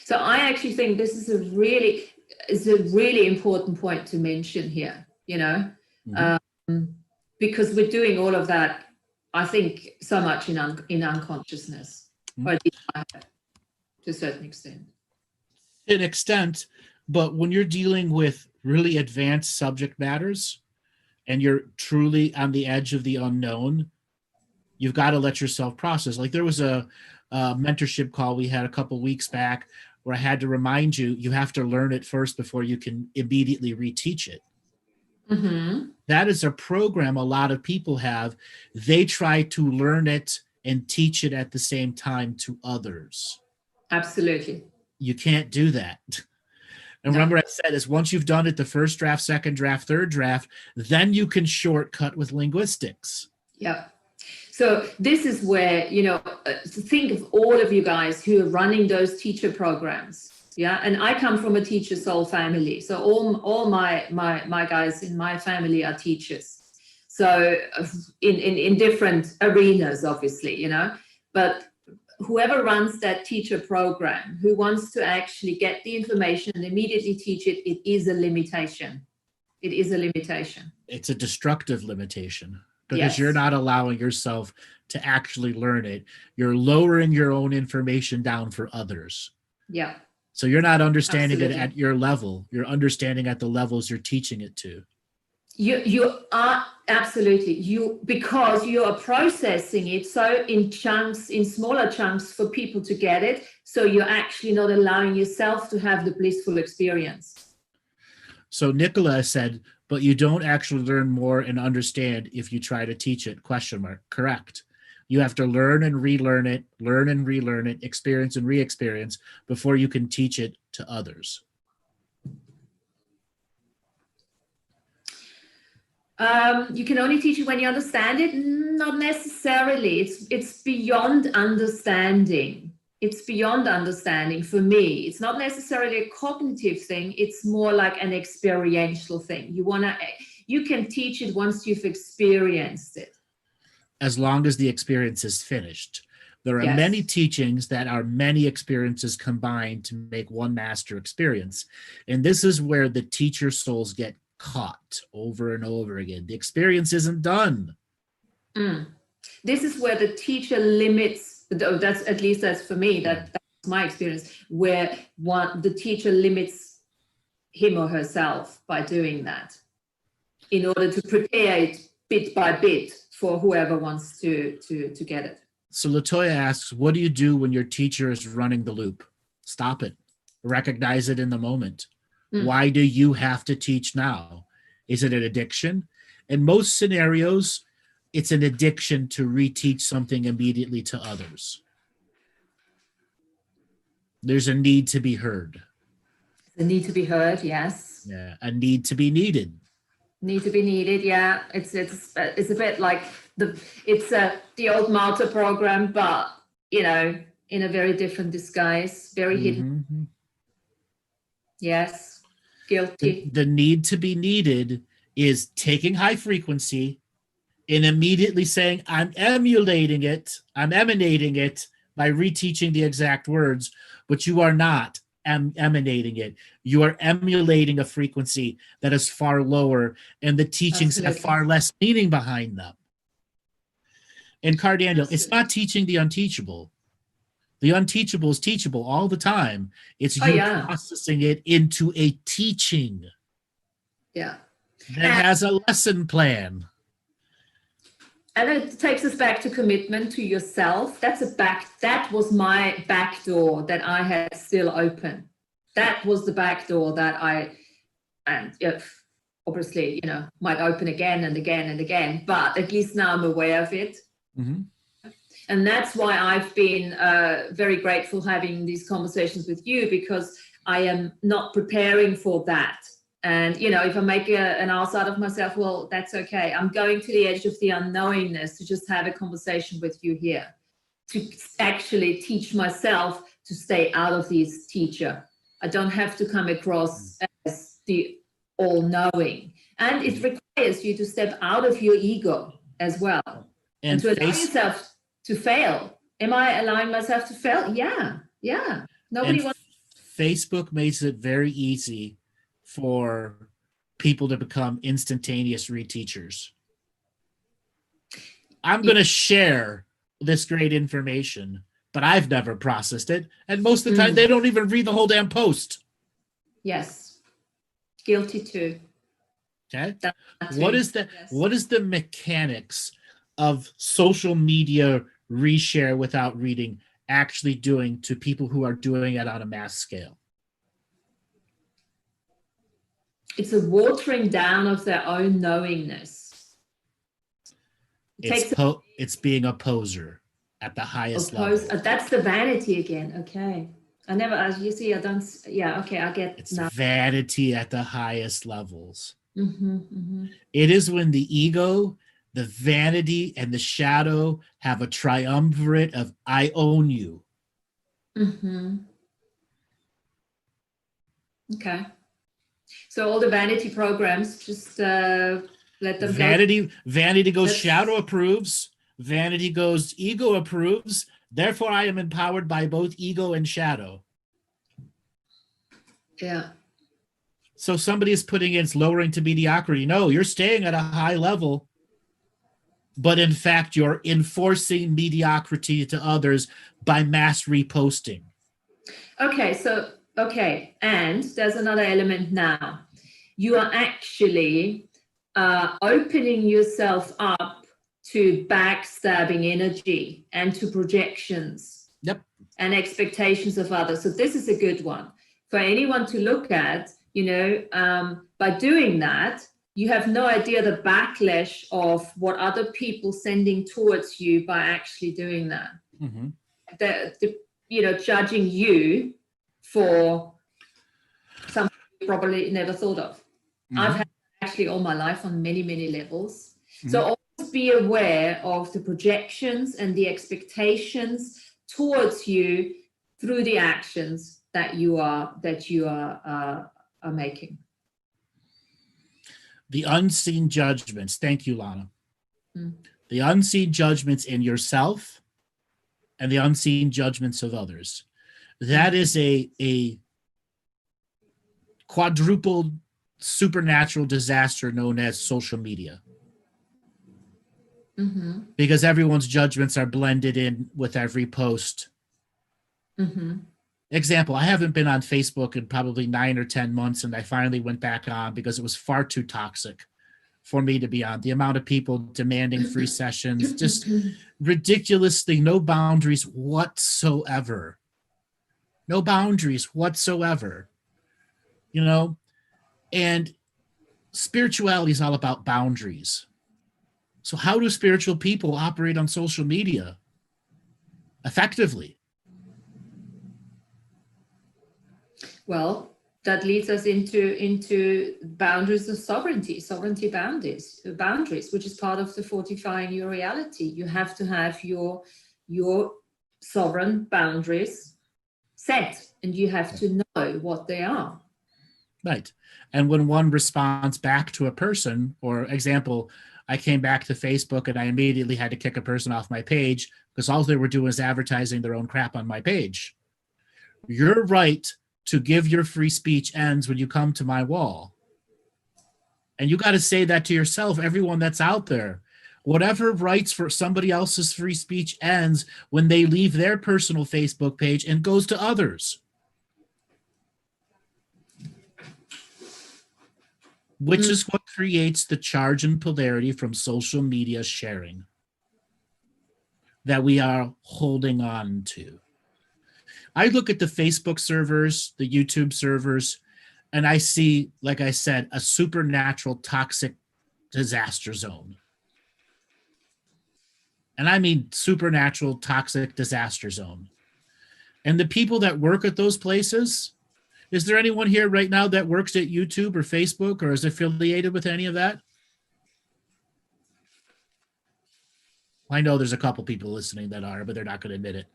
So I actually think this is a really important point to mention here, you know, because we're doing all of that, I think, so much in unconsciousness, or at least I have, to a certain extent. To an extent, but when you're dealing with really advanced subject matters and you're truly on the edge of the unknown, you've got to let yourself process. Like there was a mentorship call we had a couple weeks back where I had to remind you, you have to learn it first before you can immediately reteach it. That is a program a lot of people have. They try to learn it and teach it at the same time to others. Absolutely. You can't do that. And remember I said is once you've done it, the first draft, second draft, third draft, then you can shortcut with linguistics. Yeah. So this is where, you know, think of all of you guys who are running those teacher programs. Yeah. And I come from a teacher soul family. So all my guys in my family are teachers. So in different arenas, obviously, you know, but whoever runs that teacher program, who wants to actually get the information and immediately teach it, it is a limitation. It is a limitation. It's a destructive limitation because you're not allowing yourself to actually learn it. You're lowering your own information down for others. Yeah. So you're not understanding it at your level. You're understanding at the levels you're teaching it to. You are absolutely, because you are processing it so in chunks, in smaller chunks for people to get it. So you're actually not allowing yourself to have the blissful experience. So Nicola said, but you don't actually learn more and understand if you try to teach it, ? Correct. You have to learn and relearn it, learn and relearn it, experience and re-experience before you can teach it to others. You can only teach it when you understand it. Not necessarily. It's beyond understanding. It's beyond understanding for me. It's not necessarily a cognitive thing. It's more like an experiential thing. You can teach it once you've experienced it. As long as the experience is finished. There are many teachings that are many experiences combined to make one master experience. And this is where the teacher souls get caught over and over again. The experience isn't done. This is where the teacher limits, that's at least that's for me, that's my experience, where the teacher limits him or herself by doing that in order to prepare it bit by bit for whoever wants to get it. So Latoya asks, what do you do when your teacher is running the loop? Stop it. Recognize it in the moment. Why do you have to teach now? Is it an addiction? In most scenarios, it's an addiction to reteach something immediately to others. There's a need to be heard. The need to be heard, yes. Yeah, a need to be needed. Need to be needed, yeah. It's a bit like the old Malta program, but in a very different disguise, very hidden. Yes, guilty. The need to be needed is taking high frequency and immediately saying, I'm emulating it, I'm emanating it by reteaching the exact words, but you are not emanating it. You are emulating a frequency that is far lower, and the teachings have far less meaning behind them. And Cardaniel, it's not teaching the unteachable. The unteachable is teachable all the time. It's you processing it into a teaching. Yeah. That has a lesson plan. And it takes us back to commitment to yourself. That was my back door that I had still open. That was the back door that obviously, might open again and again and again, but at least now I'm aware of it. And that's why I've been very grateful having these conversations with you, because I am not preparing for that. And, if I make an ass out of myself, well, that's okay. I'm going to the edge of the unknowingness to just have a conversation with you here, to actually teach myself to stay out of this teacher. I don't have to come across as the all-knowing. And it requires you to step out of your ego as well. And to allow yourself to fail. Am I allowing myself to fail? Yeah. Nobody wants. Facebook makes it very easy for people to become instantaneous reteachers. I'm going to share this great information, but I've never processed it. And most of the time, they don't even read the whole damn post. Yes. Guilty too. Okay. What is the mechanics of social media reshare without reading actually doing to people who are doing it on a mass scale? It's a watering down of their own knowingness. It's being a poser at the highest level. That's the vanity again. Okay. I never, as you see, I don't. Yeah. Okay. I get. It's now. Vanity at the highest levels. It is when the ego, the vanity, and the shadow have a triumvirate of I own you. Okay. So all the vanity programs, just let them go. Vanity goes shadow approves. Vanity goes ego approves. Therefore, I am empowered by both ego and shadow. Yeah. So somebody is putting in, it's lowering to mediocrity. No, you're staying at a high level. But in fact, you're enforcing mediocrity to others by mass reposting. Okay. And there's another element now. You are actually opening yourself up to backstabbing energy and to projections and expectations of others. So this is a good one for anyone to look at, by doing that. You have no idea the backlash of what other people sending towards you by actually doing that. Judging you for something you probably never thought of. I've had actually all my life on many, many levels. So always be aware of the projections and the expectations towards you through the actions that you are making. The unseen judgments. Thank you, Lana. Mm. The unseen judgments in yourself and the unseen judgments of others. That is a quadruple supernatural disaster known as social media. Mm-hmm. Because everyone's judgments are blended in with every post. Mm-hmm. Example, I haven't been on Facebook in probably 9 or 10 months, and I finally went back on because it was far too toxic for me to be on. The amount of people demanding free sessions, just ridiculously, no boundaries whatsoever. No boundaries whatsoever. You know, and spirituality is all about boundaries. So how do spiritual people operate on social media effectively? Well, that leads us into boundaries of sovereignty boundaries, which is part of the fortifying your reality. You have to have your sovereign boundaries set, and you have to know what they are. Right. And when one responds back to a person, or example, I came back to Facebook and I immediately had to kick a person off my page because all they were doing was advertising their own crap on my page. Your right to give your free speech ends when you come to my wall. And you got to say that to yourself, everyone that's out there. Whatever rights for somebody else's free speech ends when they leave their personal Facebook page and goes to others. Which is what creates the charge and polarity from social media sharing that we are holding on to. I look at the Facebook servers, the YouTube servers, and I see, like I said, a supernatural toxic disaster zone. And I mean supernatural toxic disaster zone. And the people that work at those places, is there anyone here right now that works at YouTube or Facebook or is affiliated with any of that? I know there's a couple people listening that are, but they're not going to admit it.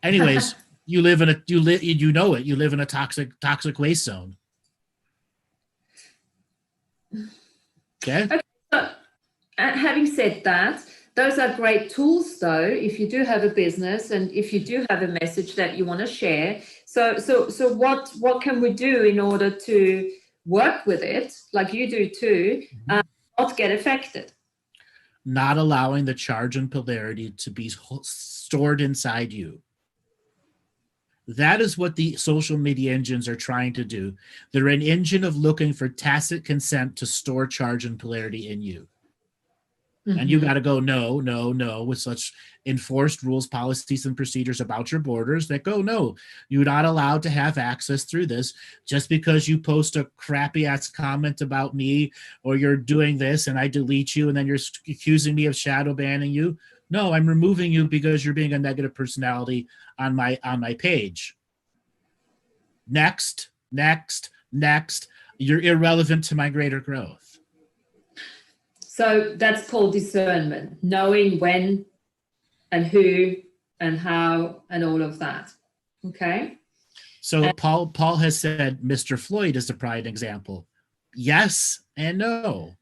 Anyways, you live in a you live in a toxic waste zone. Okay. So, having said that, those are great tools, though, if you do have a business and if you do have a message that you want to share. So what can we do in order to work with it, like you do too, not get affected? Not allowing the charge and polarity to be stored inside you. That is what the social media engines are trying to do. They're an engine of looking for tacit consent to store charge and polarity in you. And you got to go, no, with such enforced rules, policies, and procedures about your borders that go, no, you're not allowed to have access through this. Just because you post a crappy ass comment about me or you're doing this and I delete you and then you're accusing me of shadow banning you. No, I'm removing you because you're being a negative personality on my page. Next. You're irrelevant to my greater growth. So that's called discernment, knowing when and who and how and all of that. Okay. So Paul has said Mr. Floyd is a prime example. Yes and no.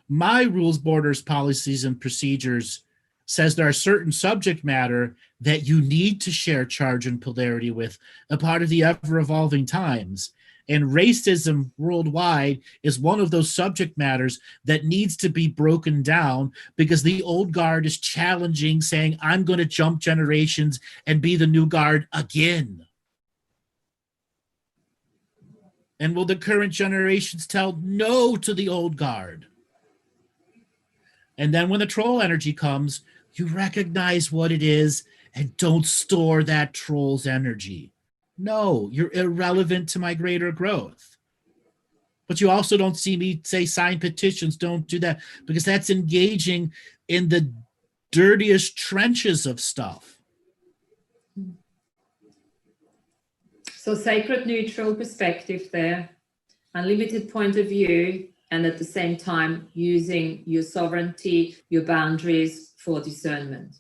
My rules, borders, policies, and procedures says there are certain subject matter that you need to share charge and polarity with, a part of the ever-evolving times. And racism worldwide is one of those subject matters that needs to be broken down because the old guard is challenging, saying, I'm going to jump generations and be the new guard again. And will the current generations tell no to the old guard? And then when the troll energy comes, you recognize what it is and don't store that troll's energy. No, you're irrelevant to my greater growth. But you also don't see me say sign petitions, don't do that, because that's engaging in the dirtiest trenches of stuff. So sacred neutral perspective there, unlimited point of view, and at the same time using your sovereignty, your boundaries for discernment.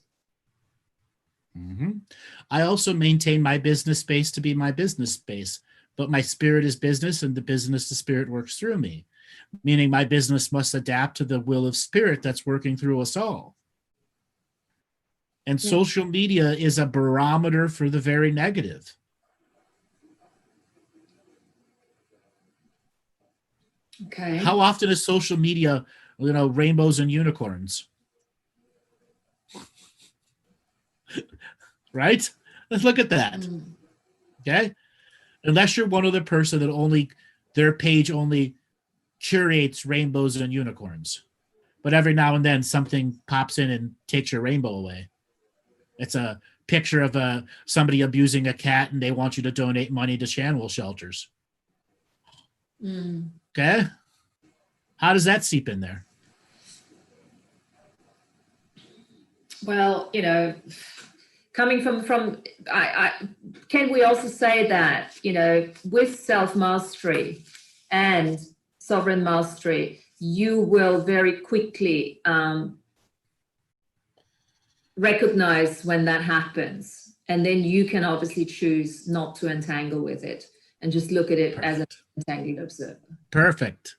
I also maintain my business space to be my business space, but my spirit is business and the business, the spirit works through me. meaning my business must adapt to the will of spirit that's working through us all. And social media is a barometer for the very negative. Okay. How often is social media, rainbows and unicorns? Right? Let's look at that. Okay? Unless you're one other person that their page only curates rainbows and unicorns. But every now and then something pops in and takes your rainbow away. It's a picture of somebody abusing a cat and they want you to donate money to animal shelters. Okay? How does that seep in there? Well, coming from can we also say that, with self-mastery and sovereign mastery, you will very quickly recognize when that happens. And then you can obviously choose not to entangle with it and just look at it as an entangled observer. Perfect.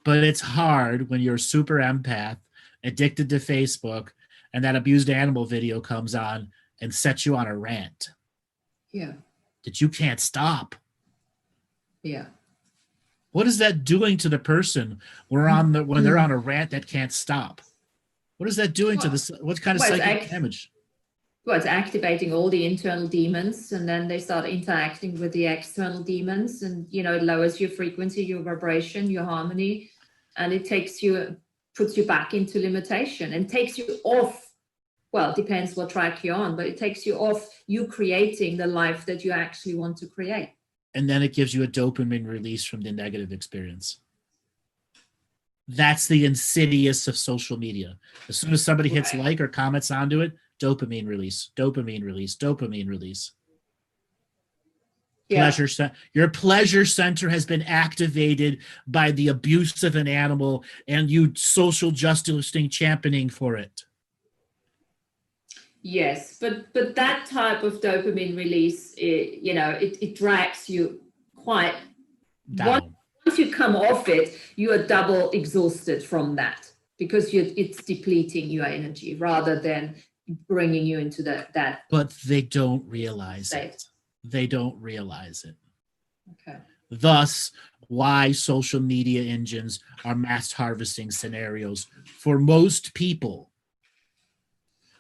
But it's hard when you're a super empath, addicted to Facebook, and that abused animal video comes on and sets you on a rant. Yeah. That you can't stop. Yeah. What is that doing to the person when they're on a rant that can't stop? What is that doing to what kind of psychic damage? Well, it's activating all the internal demons, and then they start interacting with the external demons, and it lowers your frequency, your vibration, your harmony, and it puts you back into limitation and takes you off. Well, it depends what track you're on, but it takes you off you creating the life that you actually want to create. And then it gives you a dopamine release from the negative experience. That's the insidious of social media. As soon as somebody hits like or comments onto it, dopamine release, dopamine release, dopamine release. Yeah. Your pleasure center has been activated by the abuse of an animal and you social justice championing for it. Yes, but that type of dopamine release, it drags you quite down. Once you come off it, you are double exhausted from that because it's depleting your energy rather than bringing you into that. But they don't realize it. They don't realize it. Okay. Thus, why social media engines are mass harvesting scenarios for most people.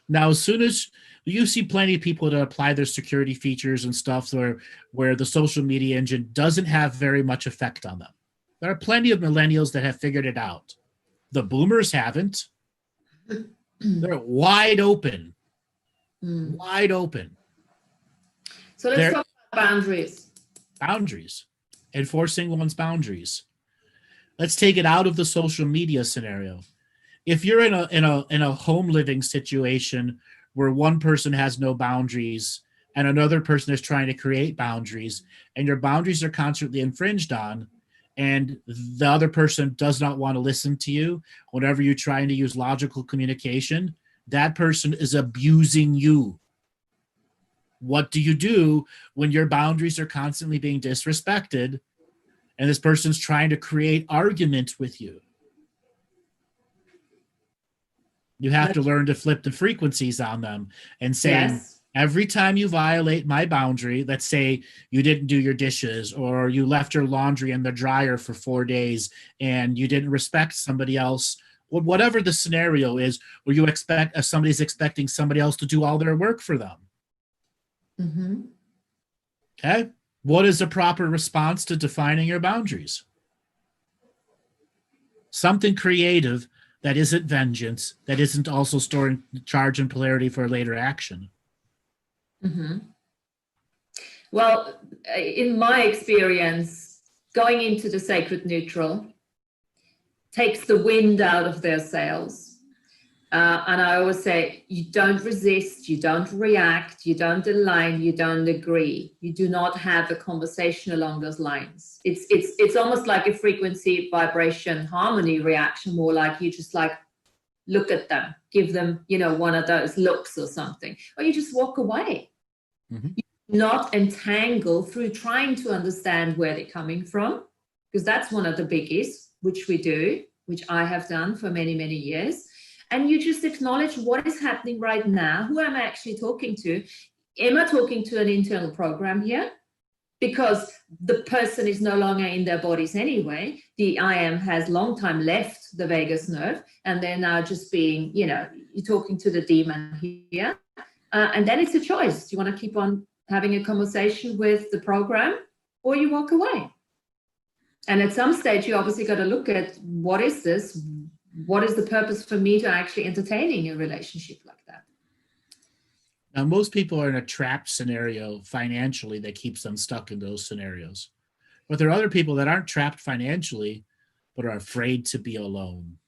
Now, as soon as you see plenty of people that apply their security features and stuff where the social media engine doesn't have very much effect on them. There are plenty of millennials that have figured it out. The boomers haven't. They're wide open. Wide open. So let's talk about boundaries. Boundaries. Enforcing one's boundaries. Let's take it out of the social media scenario. If you're in a home living situation where one person has no boundaries and another person is trying to create boundaries and your boundaries are constantly infringed on and the other person does not want to listen to you, whenever you're trying to use logical communication, that person is abusing you. What do you do when your boundaries are constantly being disrespected and this person's trying to create argument with you? You have to learn to flip the frequencies on them and saying, every time you violate my boundary, let's say you didn't do your dishes or you left your laundry in the dryer for 4 days and you didn't respect somebody else, or whatever the scenario is, where you expect somebody's expecting somebody else to do all their work for them. Mm-hmm. Okay. What is a proper response to defining your boundaries? Something creative that isn't vengeance, that isn't also storing charge and polarity for later action. Mm-hmm. Well, in my experience, going into the sacred neutral takes the wind out of their sails. And I always say, you don't resist, you don't react, you don't align, you don't agree. You do not have a conversation along those lines. It's almost like a frequency, vibration, harmony reaction, more like you just like look at them, give them, one of those looks or something, or you just walk away. Mm-hmm. You do not entangle through trying to understand where they're coming from, because that's one of the biggies. which we do, which I have done for many, many years. And you just acknowledge what is happening right now. Who am I actually talking to? Am I talking to an internal program here? Because the person is no longer in their bodies anyway. The I am has long time left the vagus nerve, and they're now just being, you're talking to the demon here. And then it's a choice. Do you want to keep on having a conversation with the program, or you walk away? And at some stage, you obviously got to look at, what is this? What is the purpose for me to actually entertaining a relationship like that? Now, most people are in a trapped scenario financially that keeps them stuck in those scenarios. But there are other people that aren't trapped financially, but are afraid to be alone.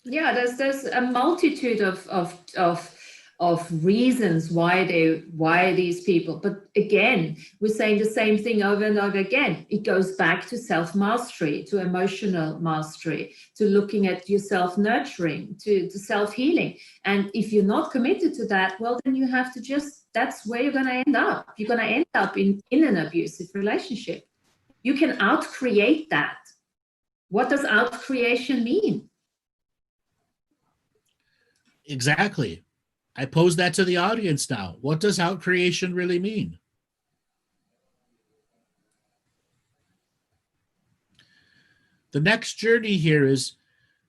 Yeah, there's a multitude of reasons why these people, but again, we're saying the same thing over and over again. It goes back to self-mastery, to emotional mastery, to looking at your self-nurturing, to self-healing. And if you're not committed to that, well, then you have to that's where you're going to end up. You're going to end up in an abusive relationship. You can out-create that. What does out-creation mean? Exactly. I pose that to the audience now. What does out-creation really mean? The next journey here is,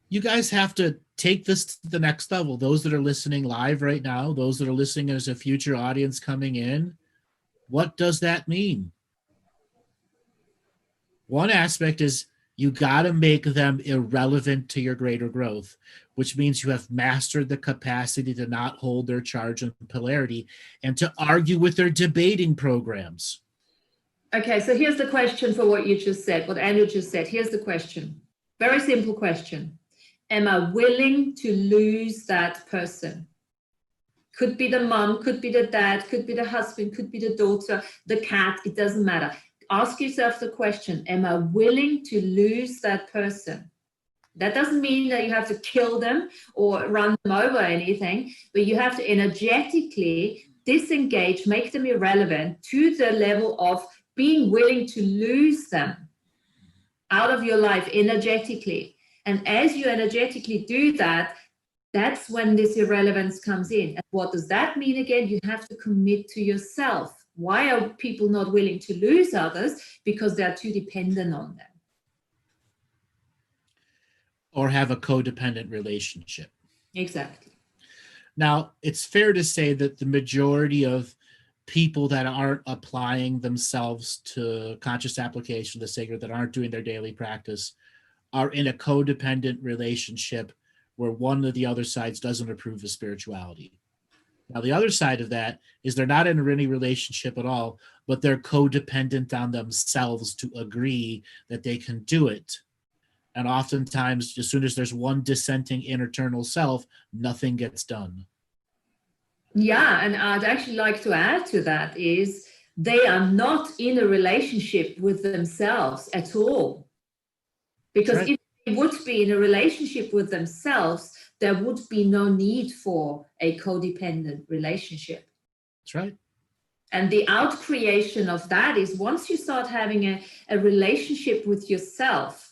you guys have to take this to the next level. Those that are listening live right now, those that are listening as a future audience coming in, what does that mean? One aspect is, you got to make them irrelevant to your greater growth, which means you have mastered the capacity to not hold their charge and polarity and to argue with their debating programs. Okay, so here's the question for what you just said, what Andrew just said. Here's the question. Very simple question. Am I willing to lose that person? Could be the mom, could be the dad, could be the husband, could be the daughter, the cat, it doesn't matter. Ask yourself the question, am I willing to lose that person? That doesn't mean that you have to kill them or run them over or anything, but you have to energetically disengage, make them irrelevant to the level of being willing to lose them out of your life energetically. And as you energetically do that, that's when this irrelevance comes in. And what does that mean again? You have to commit to yourself. Why are people not willing to lose others? Because they're too dependent on them. Or have a codependent relationship. Exactly. Now, it's fair to say that the majority of people that aren't applying themselves to conscious application of the sacred, that aren't doing their daily practice, are in a codependent relationship where one of the other sides doesn't approve of spirituality. Now, the other side of that is they're not in any relationship at all, but they're codependent on themselves to agree that they can do it. And oftentimes, as soon as there's one dissenting internal self, nothing gets done. Yeah, and I'd actually like to add to that is they are not in a relationship with themselves at all. Because if they would be in a relationship with themselves, there would be no need for a codependent relationship. That's right. And the out-creation of that is once you start having a relationship with yourself.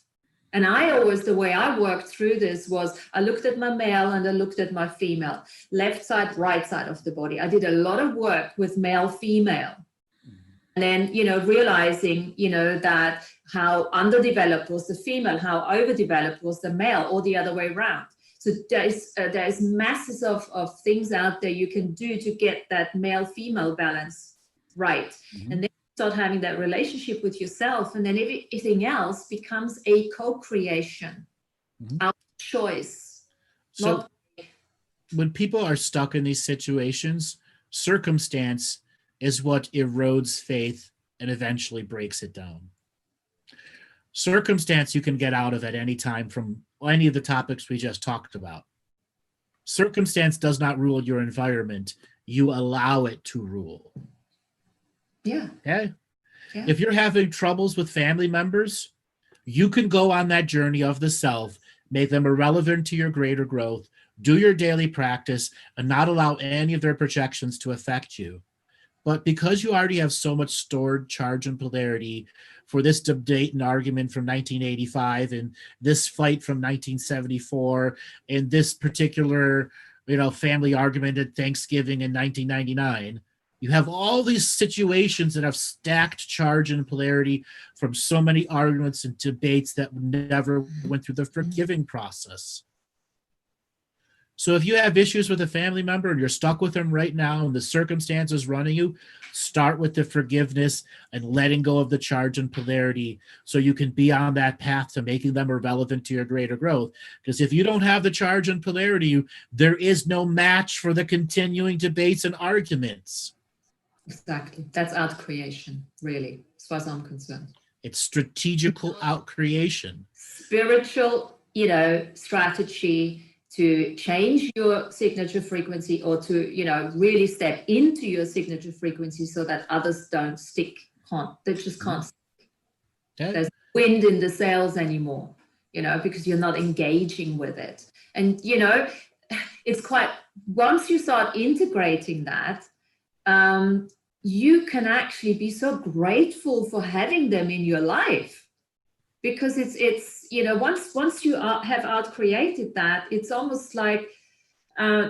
And the way I worked through this was I looked at my male and I looked at my female, left side, right side of the body. I did a lot of work with male, female. And then, realizing, that how underdeveloped was the female, how overdeveloped was the male, or the other way around. So there's masses of things out there you can do to get that male-female balance right. Mm-hmm. And then start having that relationship with yourself, and then everything else becomes a co-creation, our choice. So when people are stuck in these situations, circumstance is what erodes faith and eventually breaks it down. Circumstance you can get out of at any time from any of the topics we just talked about. Circumstance does not rule your environment. You allow it to rule. Yeah. Okay? Yeah. If you're having troubles with family members, you can go on that journey of the self, make them irrelevant to your greater growth, do your daily practice, and not allow any of their projections to affect you. But because you already have so much stored charge and polarity for this debate and argument from 1985 and this fight from 1974 and this particular, family argument at Thanksgiving in 1999, you have all these situations that have stacked charge and polarity from so many arguments and debates that never went through the forgiving process. So if you have issues with a family member and you're stuck with them right now and the circumstances running you, start with the forgiveness and letting go of the charge and polarity so you can be on that path to making them irrelevant to your greater growth. Because if you don't have the charge and polarity, there is no match for the continuing debates and arguments. Exactly. That's out creation, really, as far as I'm concerned. It's strategical out creation. Spiritual, strategy to change your signature frequency or to, really step into your signature frequency so that others don't stick. They just can't stick. Okay. There's wind in the sails anymore, because you're not engaging with it. And, it's quite, once you start integrating that, you can actually be so grateful for having them in your life, because it's once you have out-created that, it's almost like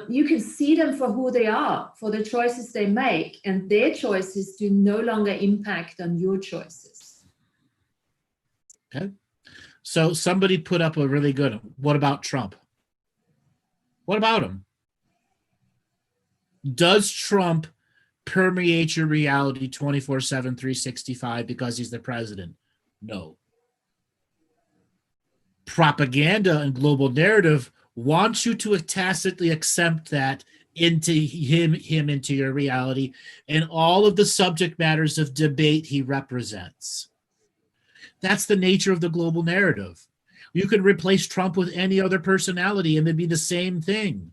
you can see them for who they are, for the choices they make, and their choices do no longer impact on your choices. Okay. So somebody put up a really good one. What about Trump? What about him? Does Trump permeate your reality 24/7, 365 because he's the president? No. Propaganda and global narrative wants you to tacitly accept that into him into your reality and all of the subject matters of debate he represents. That's the nature of the global narrative. You could replace Trump with any other personality and it'd be the same thing.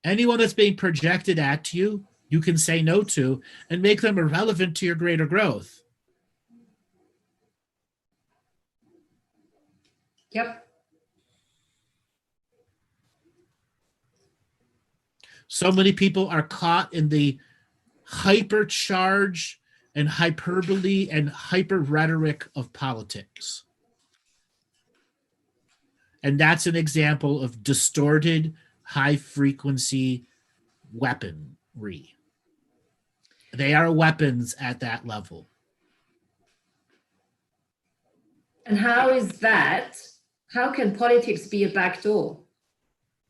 Anyone that's being projected at you, you can say no to and make them irrelevant to your greater growth. Yep. So many people are caught in the hypercharge and hyperbole and hyper rhetoric of politics. And that's an example of distorted high frequency weaponry. They are weapons at that level. And how is that? How can politics be a backdoor?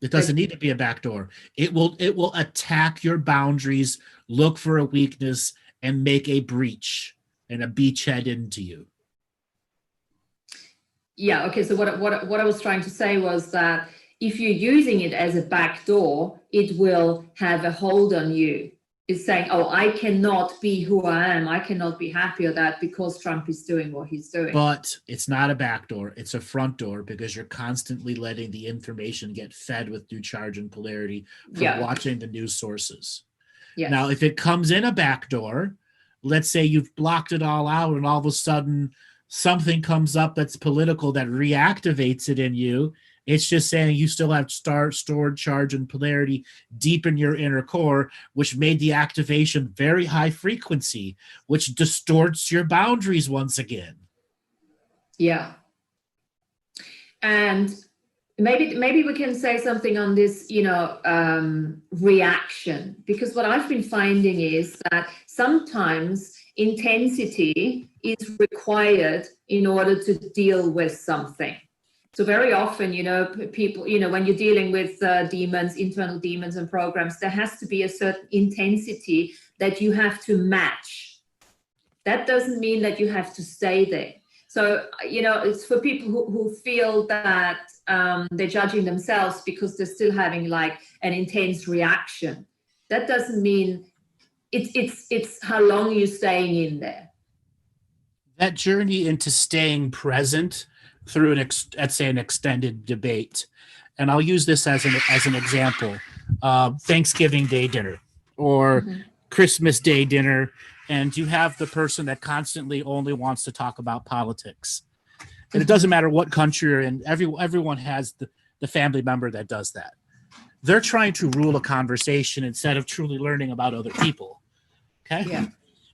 It doesn't need to be a backdoor. It will attack your boundaries, look for a weakness, and make a breach and a beachhead into you. Yeah, okay. So what I was trying to say was that if you're using it as a backdoor, it will have a hold on you. It's saying, oh, I cannot be who I am. I cannot be happy with that because Trump is doing what he's doing. But it's not a back door. It's a front door because you're constantly letting the information get fed with new charge and polarity from watching the news sources. Yes. Now, if it comes in a back door, let's say you've blocked it all out and all of a sudden something comes up that's political that reactivates it in you. It's just saying you still have stored charge and polarity deep in your inner core, which made the activation very high frequency, which distorts your boundaries once again. Yeah. And maybe we can say something on this, reaction, because what I've been finding is that sometimes intensity is required in order to deal with something. So very often, people, when you're dealing with demons, internal demons and programs, there has to be a certain intensity that you have to match. That doesn't mean that you have to stay there. So, it's for people who feel that they're judging themselves because they're still having like an intense reaction. That doesn't mean it's how long you're staying in there. That journey into staying present through an extended debate, and I'll use this as an example: Thanksgiving Day dinner or Christmas Day dinner, and you have the person that constantly only wants to talk about politics, and it doesn't matter what country you're in. Everyone has the family member that does that. they're trying to rule a conversation instead of truly learning about other people. Okay. Yeah.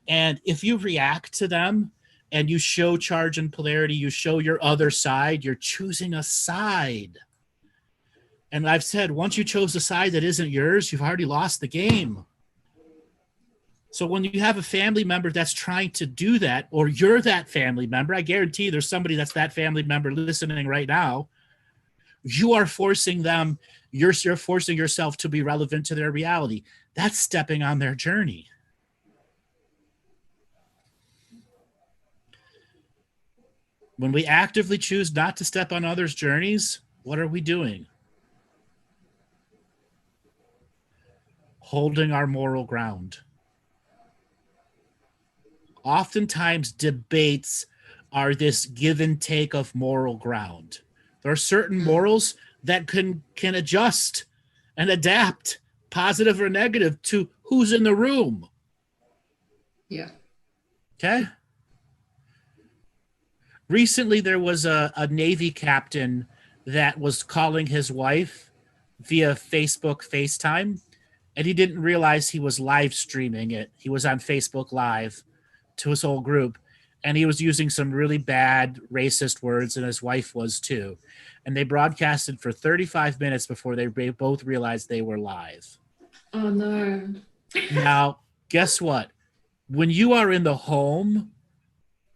And if you react to them and you show charge and polarity, you show your other side, you're choosing a side. And I've said, once you chose a side that isn't yours, you've already lost the game. So when you have a family member that's trying to do that, or you're that family member, I guarantee there's somebody that's that family member listening right now, you are forcing them, you're forcing yourself to be relevant to their reality. That's stepping on their journey. When we actively choose not to step on others' journeys, what are we doing? Holding our moral ground. Oftentimes, debates are this give and take of moral ground. There are certain morals that can adjust and adapt, positive or negative, to who's in the room. Yeah. Okay? Recently, there was a Navy captain that was calling his wife via Facebook FaceTime, and he didn't realize he was live streaming it. He was on Facebook Live to his whole group, and he was using some really bad racist words, and his wife was too. And they broadcasted for 35 minutes before they both realized they were live. Oh, no. Now, guess what? When you are in the home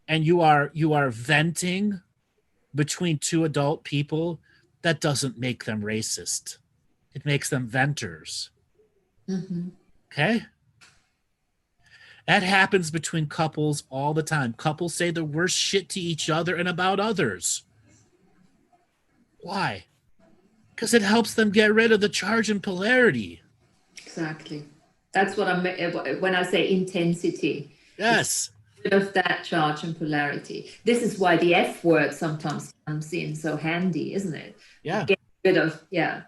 and you are venting between two adult people, that doesn't make them racist. It makes them venters. Mm-hmm. Okay? That happens between couples all the time. Couples say the worst shit to each other and about others. Why? Because it helps them get rid of the charge and polarity. Exactly. That's what when I say intensity. Yes. Of that charge and polarity. This is why the F word sometimes comes in so handy, isn't it? Yeah. Get rid of, yeah.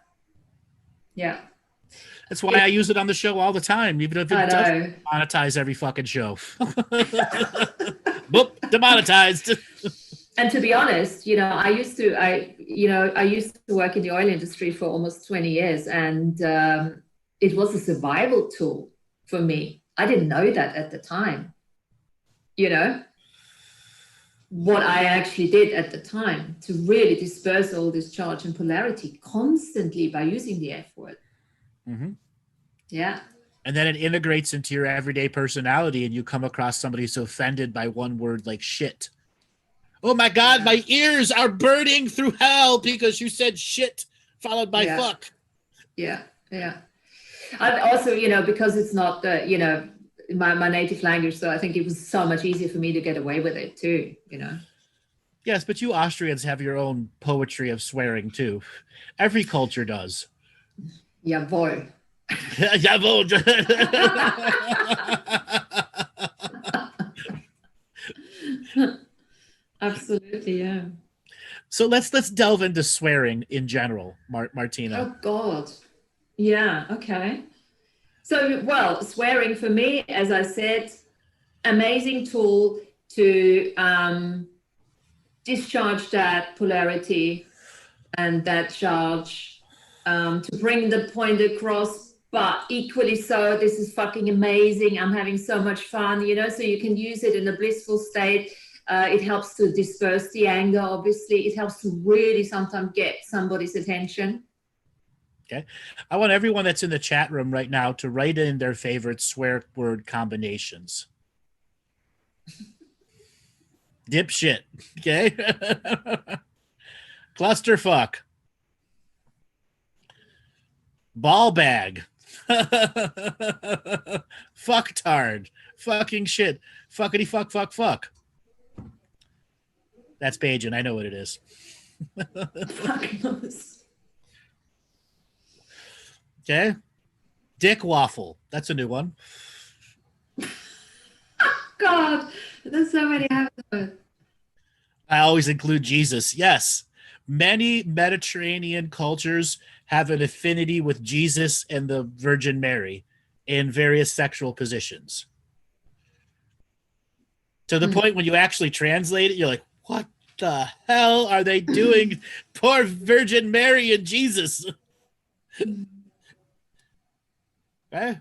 That's why I use it on the show all the time, even if it doesn't monetize every fucking show. Boop, demonetized. And to be honest, I used to work in the oil industry for almost 20 years, and it was a survival tool for me. I didn't know that at the time. What I actually did at the time to really disperse all this charge and polarity constantly by using the F word. Mm-hmm. Yeah. And then it integrates into your everyday personality, and you come across somebody who's offended by one word like shit. Oh my God, my ears are burning through hell because you said shit followed by fuck. Yeah. And also, because it's not my native language, so I think it was so much easier for me to get away with it too, Yes, but you Austrians have your own poetry of swearing too. Every culture does. Jawohl. Jawohl. Absolutely, yeah. So let's delve into swearing in general, Martina. Oh God. Yeah, okay. So, swearing for me, as I said, amazing tool to discharge that polarity and that charge, to bring the point across, but equally so, this is fucking amazing. I'm having so much fun, so you can use it in a blissful state. It helps to disperse the anger, obviously. It helps to really sometimes get somebody's attention. Okay. I want everyone that's in the chat room right now to write in their favorite swear word combinations. Dipshit. Okay. Clusterfuck. Ball bag. Fucktard. Fucking shit. Fuckity fuck fuck fuck. That's Bajan. I know what it is. Fuck knows. Okay. Dick waffle. That's a new one. God, there's so many episodes. I always include Jesus. Yes. Many Mediterranean cultures have an affinity with Jesus and the Virgin Mary in various sexual positions. To the point when you actually translate it, you're like, what the hell are they doing? Poor Virgin Mary and Jesus. Okay.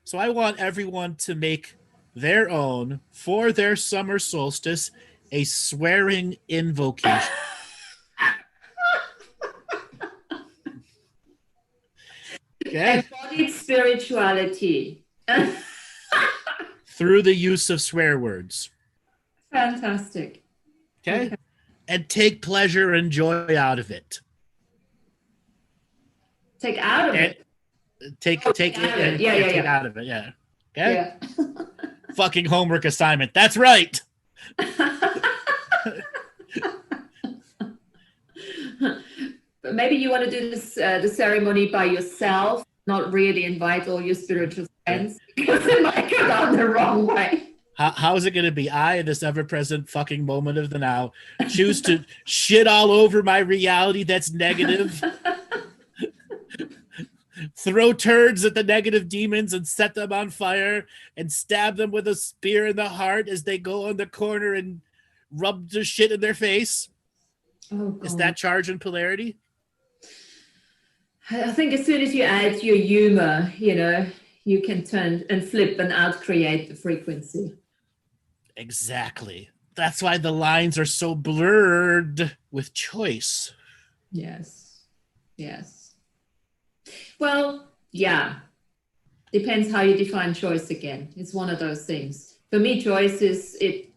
So I want everyone to make their own, for their summer solstice, a swearing invocation. Okay. Embodied spirituality. Through the use of swear words. Fantastic. Okay. And take pleasure and joy out of it. Take out of it. Take out of it. Take out of it. Yeah. Okay. Yeah. Fucking homework assignment. That's right. But maybe you want to do this the ceremony by yourself, not really invite all your spiritual friends, because it might go down the wrong way. How is it going to be? I, in this ever-present fucking moment of the now, choose to shit all over my reality that's negative, throw turds at the negative demons and set them on fire, and stab them with a spear in the heart as they go on the corner and rub the shit in their face? Oh, God. Is that charge and polarity? I think as soon as you add your humor, you can turn and flip and out-create the frequency. Exactly. That's why the lines are so blurred with choice. Yes. Well, yeah. Depends how you define choice again. It's one of those things. For me, choice is it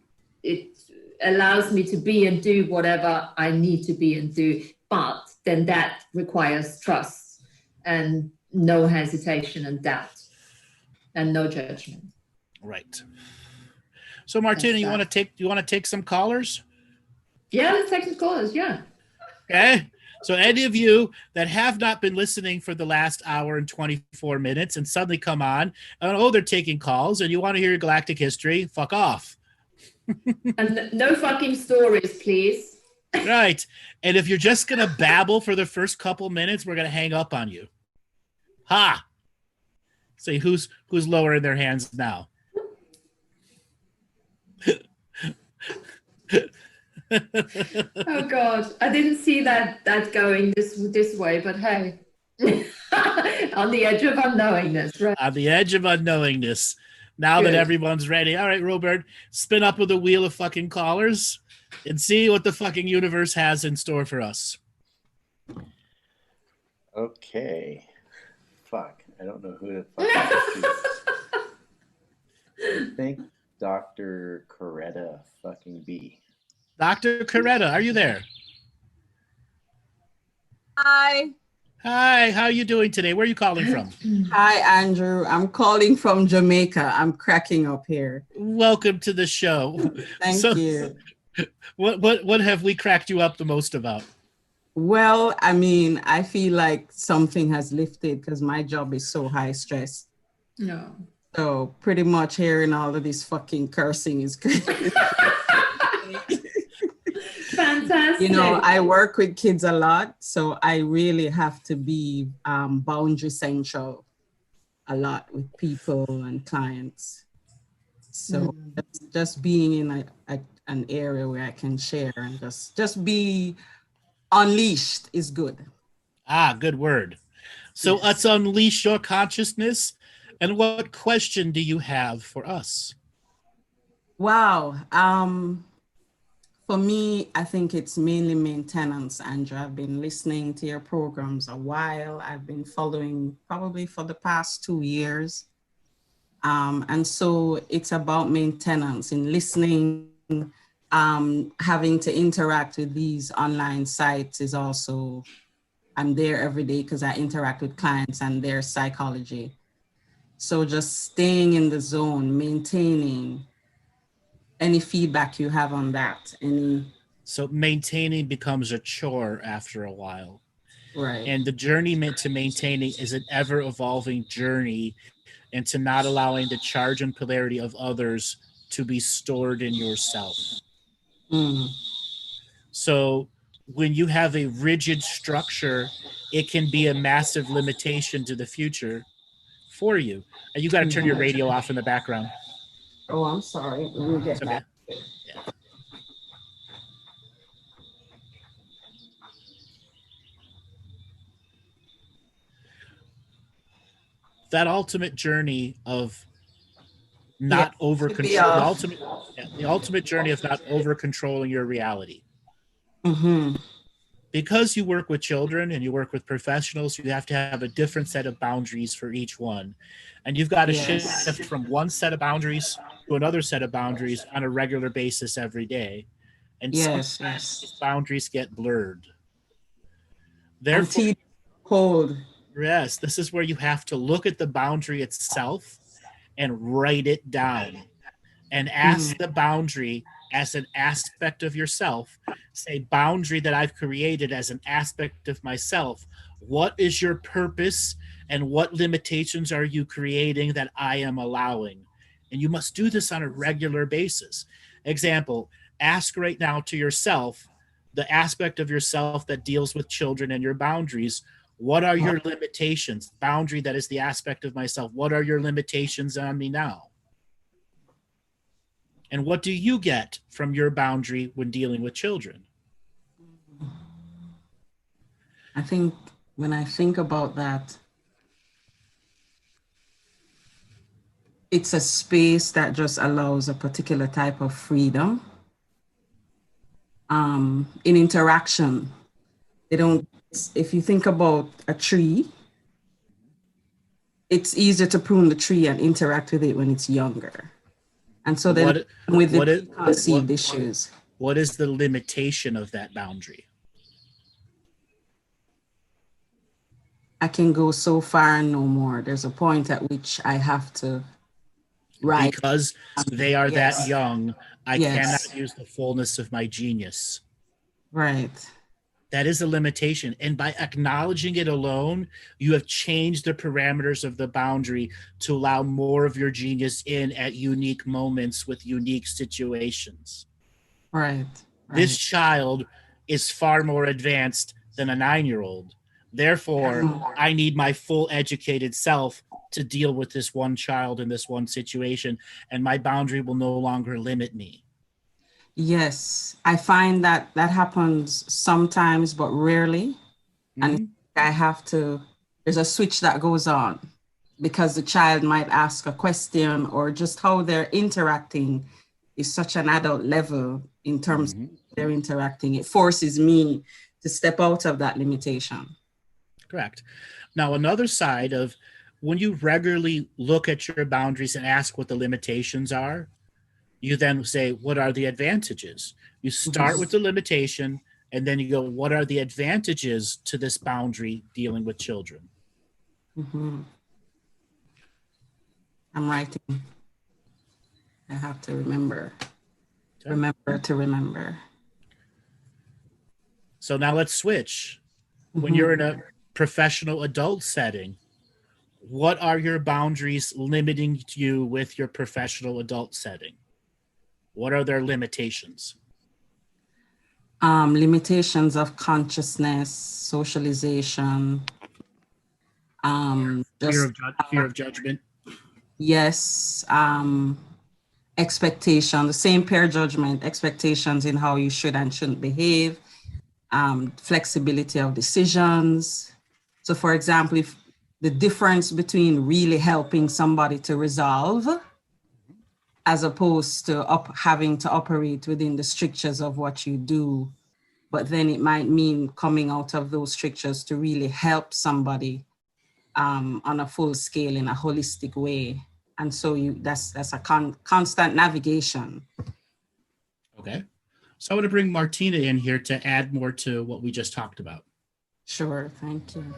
allows me to be and do whatever I need to be and do. But then that requires trust and no hesitation and doubt and no judgment. Right. So Martina, you want to take some callers? Yeah, let's take some callers. Yeah. Okay. So any of you that have not been listening for the last hour and 24 minutes and suddenly come on, and they're taking calls and you want to hear your galactic history, fuck off. And no fucking stories, please. Right. And if you're just going to babble for the first couple minutes, we're going to hang up on you. Ha. Say who's lowering their hands now? Oh God, I didn't see that going this way, but hey, on the edge of unknowingness, right? On the edge of unknowingness. Now Good. That everyone's ready. All right, Robert, spin up with a wheel of fucking callers and see what the fucking universe has in store for us. Okay. Fuck. I don't know who to fucking choose. I think Dr. Coretta fucking B. Dr. Coretta, are you there? Hi. Hi, how are you doing today? Where are you calling from? Hi, Andrew. I'm calling from Jamaica. I'm cracking up here. Welcome to the show. Thank you. What have we cracked you up the most about? Well, I mean, I feel like something has lifted because my job is so high stress. No. So pretty much hearing all of this fucking cursing is crazy. Fantastic. I work with kids a lot, so I really have to be boundary central a lot with people and clients. So just being in an area where I can share and just be unleashed is good. Good word. So Yes. Let's unleash your consciousness. And what question do you have for us? Wow. For me, I think it's mainly maintenance, Andrew. I've been listening to your programs a while. I've been following probably for the past 2 years. And so it's about maintenance in listening, having to interact with these online sites is also, I'm there every day because I interact with clients and their psychology. So just staying in the zone, maintaining. Any feedback you have on that? So maintaining becomes a chore after a while. Right. And the journey to maintaining is an ever-evolving journey, and to not allowing the charge and polarity of others to be stored in yourself. So when you have a rigid structure, it can be a massive limitation to the future for you. And you got to turn your radio off in the background. Oh, I'm sorry. Let me get back. Yeah. that ultimate journey of not over control, the ultimate journey of not over controlling your reality. Mm-hmm. Because you work with children and you work with professionals, you have to have a different set of boundaries for each one. And you've got to shift from one set of boundaries to another set of boundaries on a regular basis every day. And sometimes these boundaries get blurred. Therefore, cold. Yes, this is where you have to look at the boundary itself and write it down and ask the boundary as an aspect of yourself. Say, boundary that I've created as an aspect of myself. What is your purpose and what limitations are you creating that I am allowing? And you must do this on a regular basis. Example, ask right now to yourself, the aspect of yourself that deals with children and your boundaries. What are your limitations? Boundary that is the aspect of myself. What are your limitations on me now? And what do you get from your boundary when dealing with children? I think when I think about that, it's a space that just allows a particular type of freedom. In interaction, if you think about a tree, it's easier to prune the tree and interact with it when it's younger. And so then with the conceived issues. What is the limitation of that boundary? I can go so far and no more. There's a point at which I have to write. Because they are that young, I cannot use the fullness of my genius. Right. That is a limitation. And by acknowledging it alone, you have changed the parameters of the boundary to allow more of your genius in at unique moments with unique situations. Right. This child is far more advanced than a 9-year-old. Therefore, I need my full educated self to deal with this one child in this one situation, and my boundary will no longer limit me. Yes, I find that happens sometimes, but rarely. And there's a switch that goes on because the child might ask a question, or just how they're interacting is such an adult level in terms of they're interacting. It forces me to step out of that limitation. Correct. Now, another side of when you regularly look at your boundaries and ask what the limitations are, you then say, what are the advantages? You start with the limitation, and then you go, what are the advantages to this boundary dealing with children? I'm writing. I have to remember. Remember. So now let's switch. When you're in a professional adult setting, what are your boundaries limiting you with your professional adult setting? What are their limitations? Limitations of consciousness, socialization. Fear of judgment. Yes. Expectation, the same pair judgment, expectations in how you should and shouldn't behave. Flexibility of decisions. So for example, if the difference between really helping somebody to resolve as opposed to having to operate within the strictures of what you do, but then it might mean coming out of those strictures to really help somebody on a full scale in a holistic way. And so that's a constant navigation. Okay. So I want to bring Martina in here to add more to what we just talked about. Sure, thank you.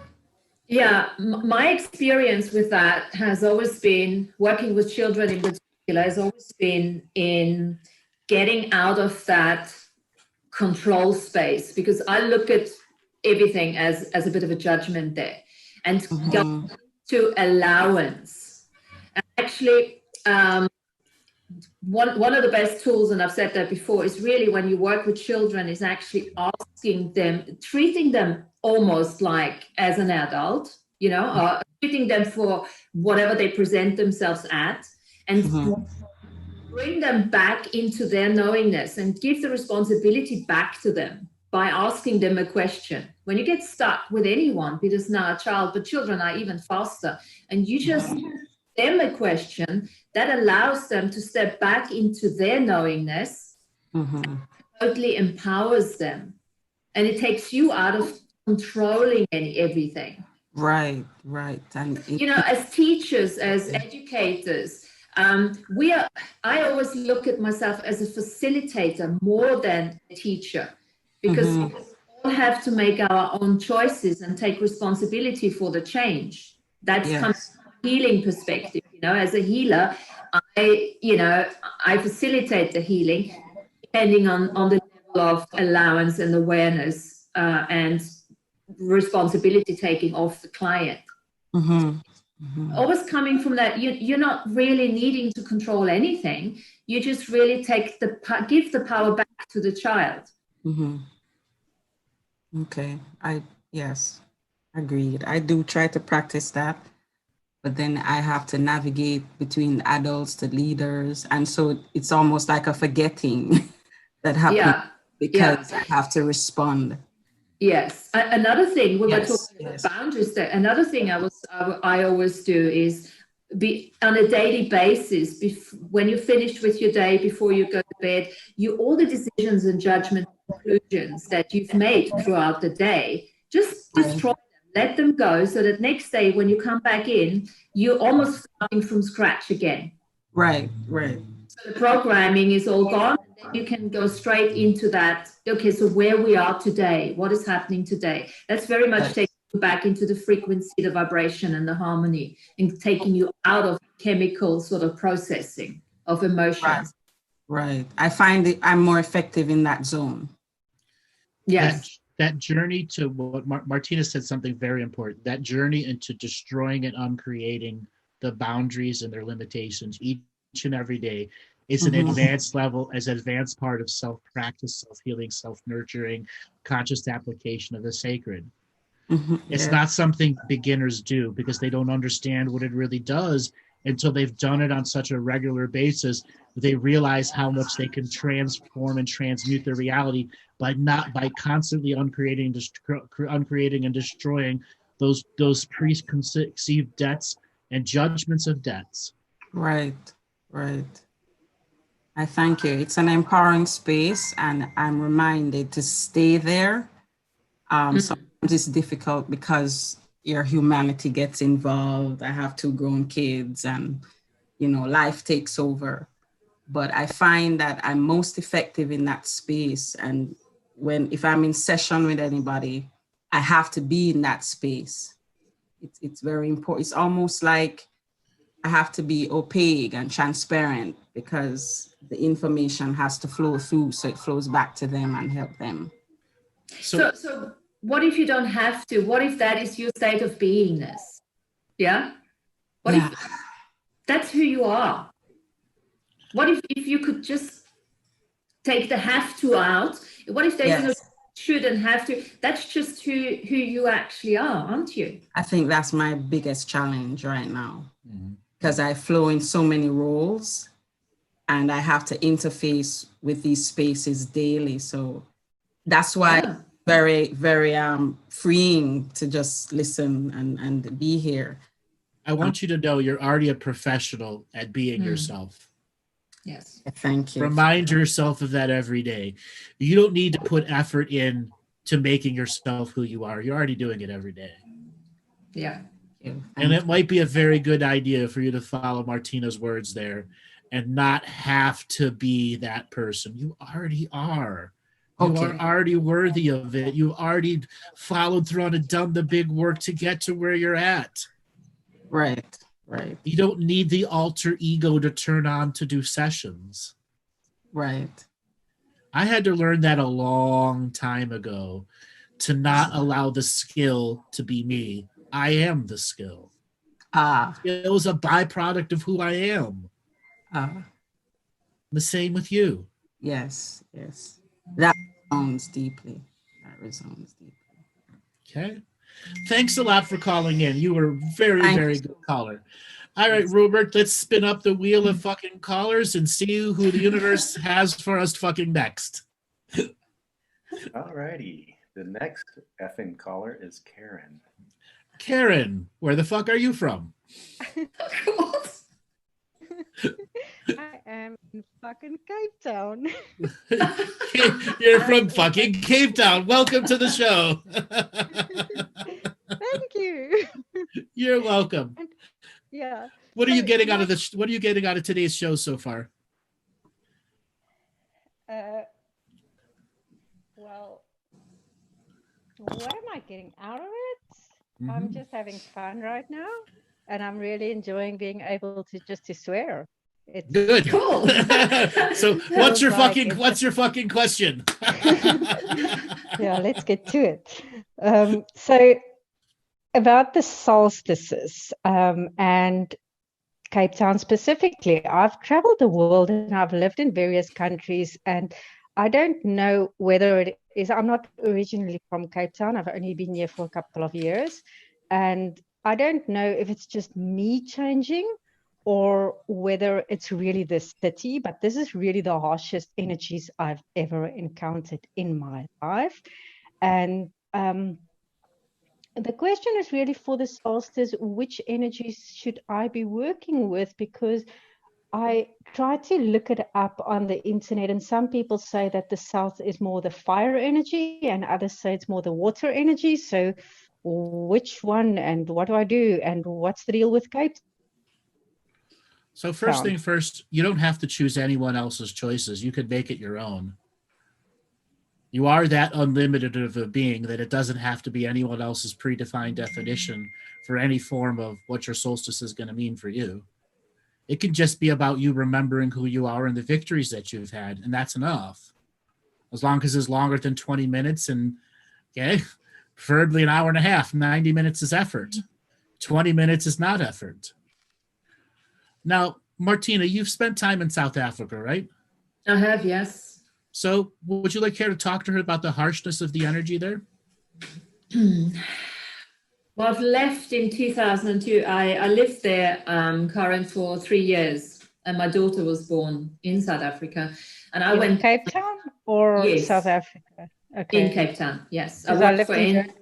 Yeah, my experience with that has always been, working with children in particular, has always been in getting out of that control space, because I look at everything as a bit of a judgment there, and go to allowance. And actually, one of the best tools, and I've said that before, is really when you work with children, is actually asking them, treating them almost like as an adult, treating them for whatever they present themselves at, and bring them back into their knowingness and give the responsibility back to them. by asking them a question. When you get stuck with anyone, be this now a child, but children are even faster, and you just ask them a question that allows them to step back into their knowingness, totally empowers them, and it takes you out of controlling everything. Right, right. And you know, as teachers, as educators, I always look at myself as a facilitator more than a teacher, because we all have to make our own choices and take responsibility for the change. That's comes from a healing perspective. You know, as a healer, I facilitate the healing depending on the level of allowance and awareness and responsibility taking of the client. Always coming from that, you're not really needing to control anything. You just really give the power back to the child. Okay, yes, agreed. I do try to practice that, but then I have to navigate between adults to leaders, and so it's almost like a forgetting that happens because I have to respond. Yes. Another thing, we were talking about boundaries there. Another thing I always do is be on a daily basis, when you're finished with your day, before you go to bed, all the decisions and judgment conclusions that you've made throughout the day, just destroy them, let them go, so that next day when you come back in, you're almost starting from scratch again. Right, right. So the programming is all gone. And then you can go straight into that. Okay, so where we are today, what is happening today? That's very much taking you back into the frequency, the vibration, and the harmony, and taking you out of chemical sort of processing of emotions. Right. I find that I'm more effective in that zone. Yes. That journey to what Martina said, something very important. That journey into destroying and uncreating the boundaries and their limitations each and every day is an advanced level, as an advanced part of self-practice, self-healing, self-nurturing, conscious application of the sacred. It's not something beginners do because they don't understand what it really does until they've done it on such a regular basis. They realize how much they can transform and transmute their reality by constantly uncreating and destroying those preconceived debts and judgments of debts. Right. I thank you. It's an empowering space, and I'm reminded to stay there. Sometimes it's difficult because your humanity gets involved. I have 2 grown kids, and life takes over. But I find that I'm most effective in that space. And if I'm in session with anybody, I have to be in that space. It's very important. It's almost like I have to be opaque and transparent because the information has to flow through, so it flows back to them and help them. So what if you don't have to? What if that is your state of beingness? Yeah? What if that's who you are? What if you could just take the have to out? What if there's no should and have to? That's just who you actually are, aren't you? I think that's my biggest challenge right now, because I flow in so many roles and I have to interface with these spaces daily. So that's why it's very, very freeing to just listen and be here. I want you to know you're already a professional at being yourself. Yes. Thank you. Remind yourself of that every day. You don't need to put effort in to making yourself who you are. You're already doing it every day. Yeah. And it might be a very good idea for you to follow Martina's words there and not have to be that person. You already are. You are already worthy of it. You already followed through and done the big work to get to where you're at. Right. You don't need the alter ego to turn on to do sessions. Right. I had to learn that a long time ago, to not allow the skill to be me. I am the skill. It was a byproduct of who I am. The same with you. Yes. That resonates deeply. Okay. Thanks a lot for calling in. You were a very, very good caller. All right, Robert, let's spin up the wheel of fucking callers and see who the universe has for us fucking next. All righty. The next effing caller is Karen. Karen, where the fuck are you from? I am in fucking Cape Town. You're from fucking Cape Town. Welcome to the show. Thank you. You're welcome. Yeah. What are you getting out of this? What are you getting out of today's show so far? Well, what am I getting out of it? I'm just having fun right now, and I'm really enjoying being able to swear. It's good. Cool. So what's your fucking question? Yeah, let's get to it. So about the solstices and Cape Town specifically, I've traveled the world and I've lived in various countries, and I don't know whether it is, I'm not originally from Cape Town. I've only been here for a couple of years, and I don't know if it's just me changing or whether it's really the city, but this is really the harshest energies I've ever encountered in my life. And the question is really for the solstice, which energies should I be working with? Because I try to look it up on the internet, and some people say that the south is more the fire energy and others say it's more the water energy. So which one, and what do I do, and what's the deal with Cape? So first thing first, you don't have to choose anyone else's choices. You could make it your own. You are that unlimited of a being that it doesn't have to be anyone else's predefined definition for any form of what your solstice is going to mean for you. It can just be about you remembering who you are and the victories that you've had, and that's enough. As long as it's longer than 20 minutes and, okay, preferably an hour and a half. 90 minutes is effort. 20 minutes is not effort. Now, Martina, you've spent time in South Africa, right? I have, yes. So would you like care to talk to her about the harshness of the energy there? Well, I've left in 2002. I lived there, Karen, for 3 years, and my daughter was born in South Africa. And I went Cape Town or yes, South Africa? Okay. In Cape Town, yes. I worked for Engine.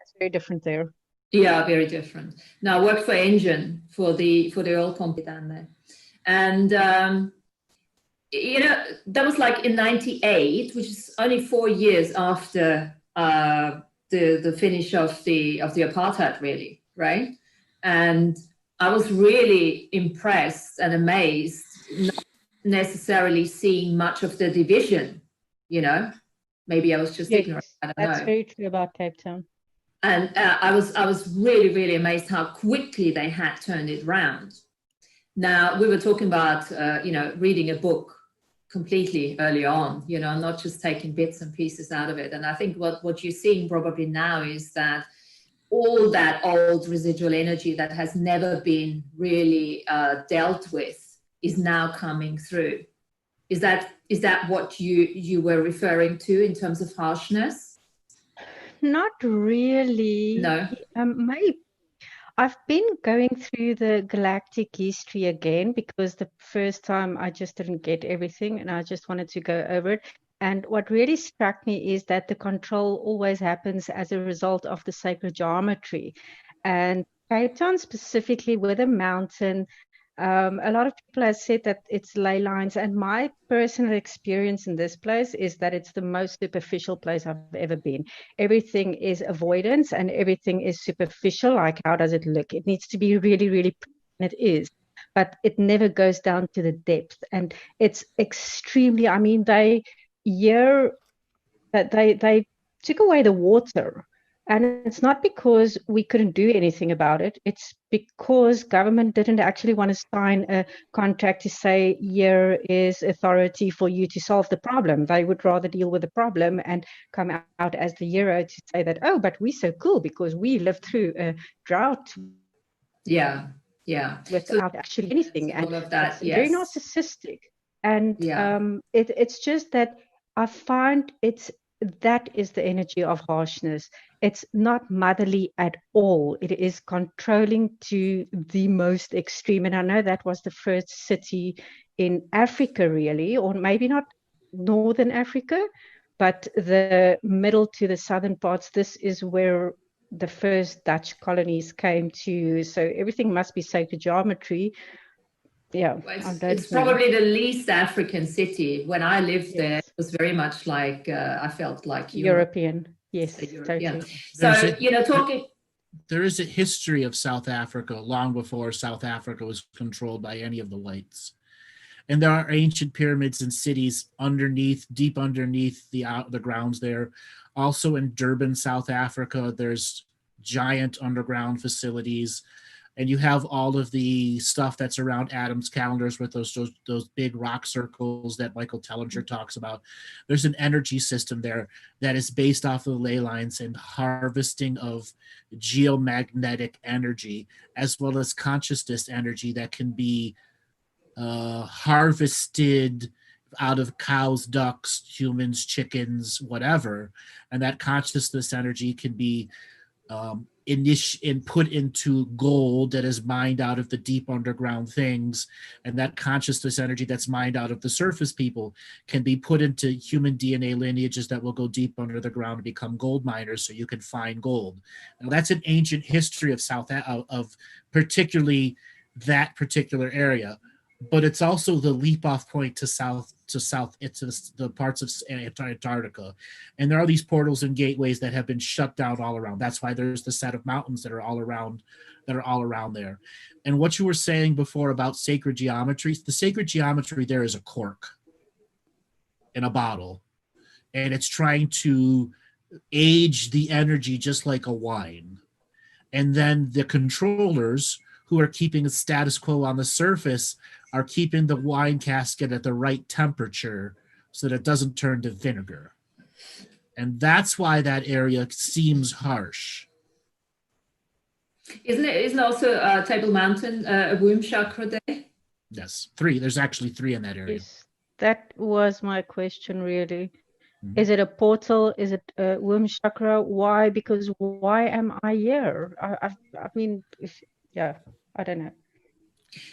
It's very different there. Yeah, very different. Now I worked for Engine for the oil company down there, and you know, that was like in '98, which is only 4 years after the finish of the apartheid, really, right? And I was really impressed and amazed, not necessarily seeing much of the division, you know. Maybe I was just ignorant. I don't know. That's very true about Cape Town. And I was really, really amazed how quickly they had turned it around. Now, we were talking about, you know, reading a book completely early on, you know, not just taking bits and pieces out of it. And I think what you're seeing probably now is that all that old residual energy that has never been really dealt with is now coming through. Is that what you were referring to in terms of harshness? Not really. No. Maybe. I've been going through the Galactic history again because the first time I just didn't get everything and I just wanted to go over it. And what really struck me is that the control always happens as a result of the sacred geometry. And Cape Town specifically with a mountain, a lot of people have said that it's ley lines, and my personal experience in this place is that it's the most superficial place I've ever been. Everything is avoidance and everything is superficial. Like, how does it look? It needs to be really, really pretty, and it is, but it never goes down to the depth. And it's extremely, I mean, they took away the water. And it's not because we couldn't do anything about it. It's because government didn't actually want to sign a contract to say, here is authority for you to solve the problem. They would rather deal with the problem and come out as the hero to say that, oh, but we're so cool because we lived through a drought. Yeah. Without actually anything. All of that, it's very narcissistic. And it's just that I find that is the energy of harshness. It's not motherly at all. It is controlling to the most extreme. And I know that was the first city in Africa, really, or maybe not Northern Africa, but the middle to the southern parts, this is where the first Dutch colonies came to. So everything must be sacred geometry. Yeah, it's probably the least African city. When I lived there, it Yes. was very much like I felt like European. Yes, European. totally. So talking. There is a history of South Africa long before South Africa was controlled by any of the whites. And there are ancient pyramids and cities underneath, deep underneath the grounds there. Also in Durban, South Africa, there's giant underground facilities. And you have all of the stuff that's around Adam's calendars with those big rock circles that Michael Tellinger talks about. There's an energy system there that is based off of the ley lines and harvesting of geomagnetic energy, as well as consciousness energy that can be harvested out of cows, ducks, humans, chickens, whatever. And that consciousness energy can be put into gold that is mined out of the deep underground things, and that consciousness energy that's mined out of the surface people can be put into human DNA lineages that will go deep under the ground and become gold miners, so you can find gold. Now that's an ancient history of particularly that particular area, but it's also the leap off point to the parts of Antarctica. And there are these portals and gateways that have been shut down all around. That's why there's the set of mountains that are all around there. And what you were saying before about sacred geometry, the sacred geometry there is a cork in a bottle, and it's trying to age the energy just like a wine. And then the controllers who are keeping the status quo on the surface are keeping the wine casket at the right temperature so that it doesn't turn to vinegar. And that's why that area seems harsh. Isn't also Table Mountain a womb chakra there? Yes, 3. There's actually 3 in that area. Yes, that was my question, really. Mm-hmm. Is it a portal? Is it a womb chakra? Why? Because why am I here? I mean, I don't know.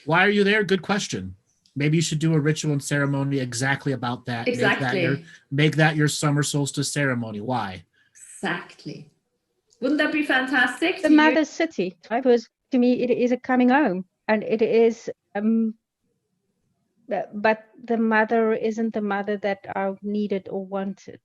Why are you there? Good question. Maybe you should do a ritual and ceremony exactly about that. Exactly. Make that your summer solstice ceremony. Why? Exactly. Wouldn't that be fantastic? The mother city, because to me it is a coming home, and it is. But the mother isn't the mother that I needed or wanted.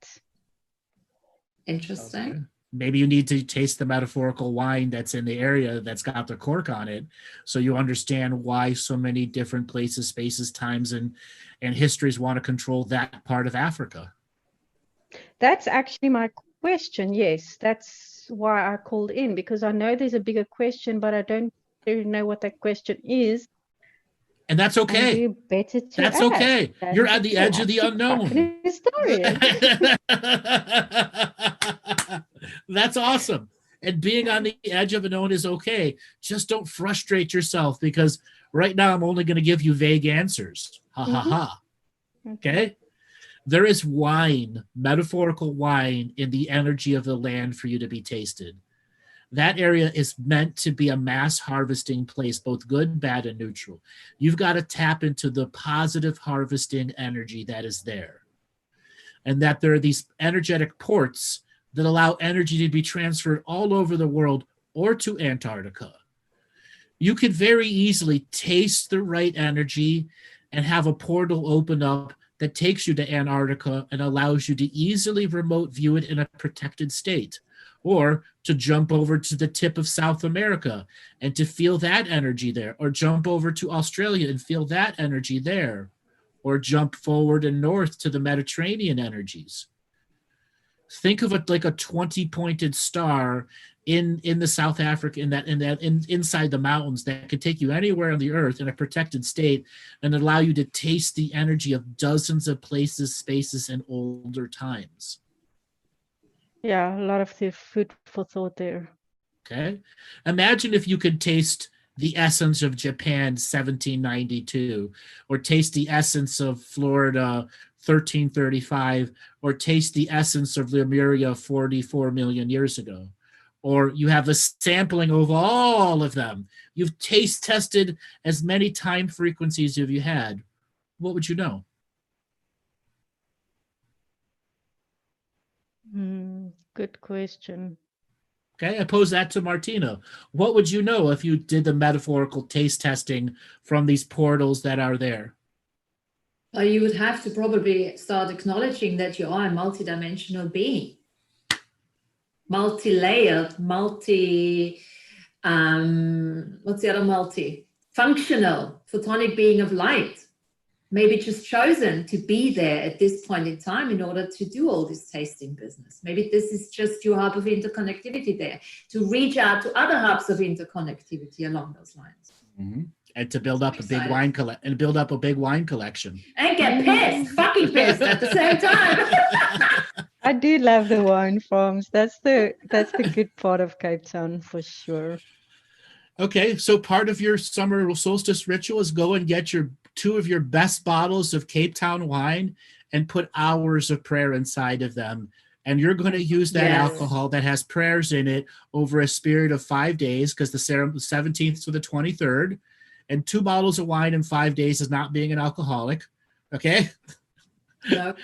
Interesting. Okay. Maybe you need to taste the metaphorical wine that's in the area that's got the cork on it, so you understand why so many different places, spaces, times, and histories want to control that part of Africa. That's actually my question. Yes, that's why I called in, because I know there's a bigger question, but I don't really know what that question is. And that's okay. And better to that's ask. okay. You're at the edge of the unknown. That's awesome. And being on the edge of unknown is okay. Just don't frustrate yourself, because right now I'm only going to give you vague answers. Ha ha ha. Okay? There is wine, metaphorical wine, in the energy of the land for you to be tasted. That area is meant to be a mass harvesting place, both good, bad, and neutral. You've got to tap into the positive harvesting energy that is there. And that there are these energetic ports that allow energy to be transferred all over the world or to Antarctica. You could very easily taste the right energy and have a portal open up that takes you to Antarctica and allows you to easily remote view it in a protected state, or to jump over to the tip of South America and to feel that energy there, or jump over to Australia and feel that energy there, or jump forward and north to the Mediterranean energies. Think of it like a 20-pointed star in the South Africa, inside the mountains, that could take you anywhere on the earth in a protected state and allow you to taste the energy of dozens of places, spaces, and older times. Yeah, a lot of the food for thought there. Okay. Imagine if you could taste the essence of Japan 1792, or taste the essence of Florida 1335, or taste the essence of Lemuria 44 million years ago. Or you have a sampling of all of them. You've taste tested as many time frequencies as you had. What would you know? Good question. Okay, I pose that to Martina. What would you know if you did the metaphorical taste testing from these portals that are there? You would have to probably start acknowledging that you are a multidimensional being, multi-layered, what's the other multi? Functional, photonic being of light. Maybe just chosen to be there at this point in time in order to do all this tasting business. Maybe this is just your hub of interconnectivity there, to reach out to other hubs of interconnectivity along those lines. Mm-hmm. And to build up a big wine collection. And get pissed, fucking pissed at the same time. I do love the wine farms. That's the good part of Cape Town for sure. Okay, so part of your summer solstice ritual is go and get two of your best bottles of Cape Town wine and put hours of prayer inside of them. And you're going to use that alcohol that has prayers in it over a period of 5 days, because the 17th to the 23rd. And 2 bottles of wine in 5 days is not being an alcoholic. Okay? No.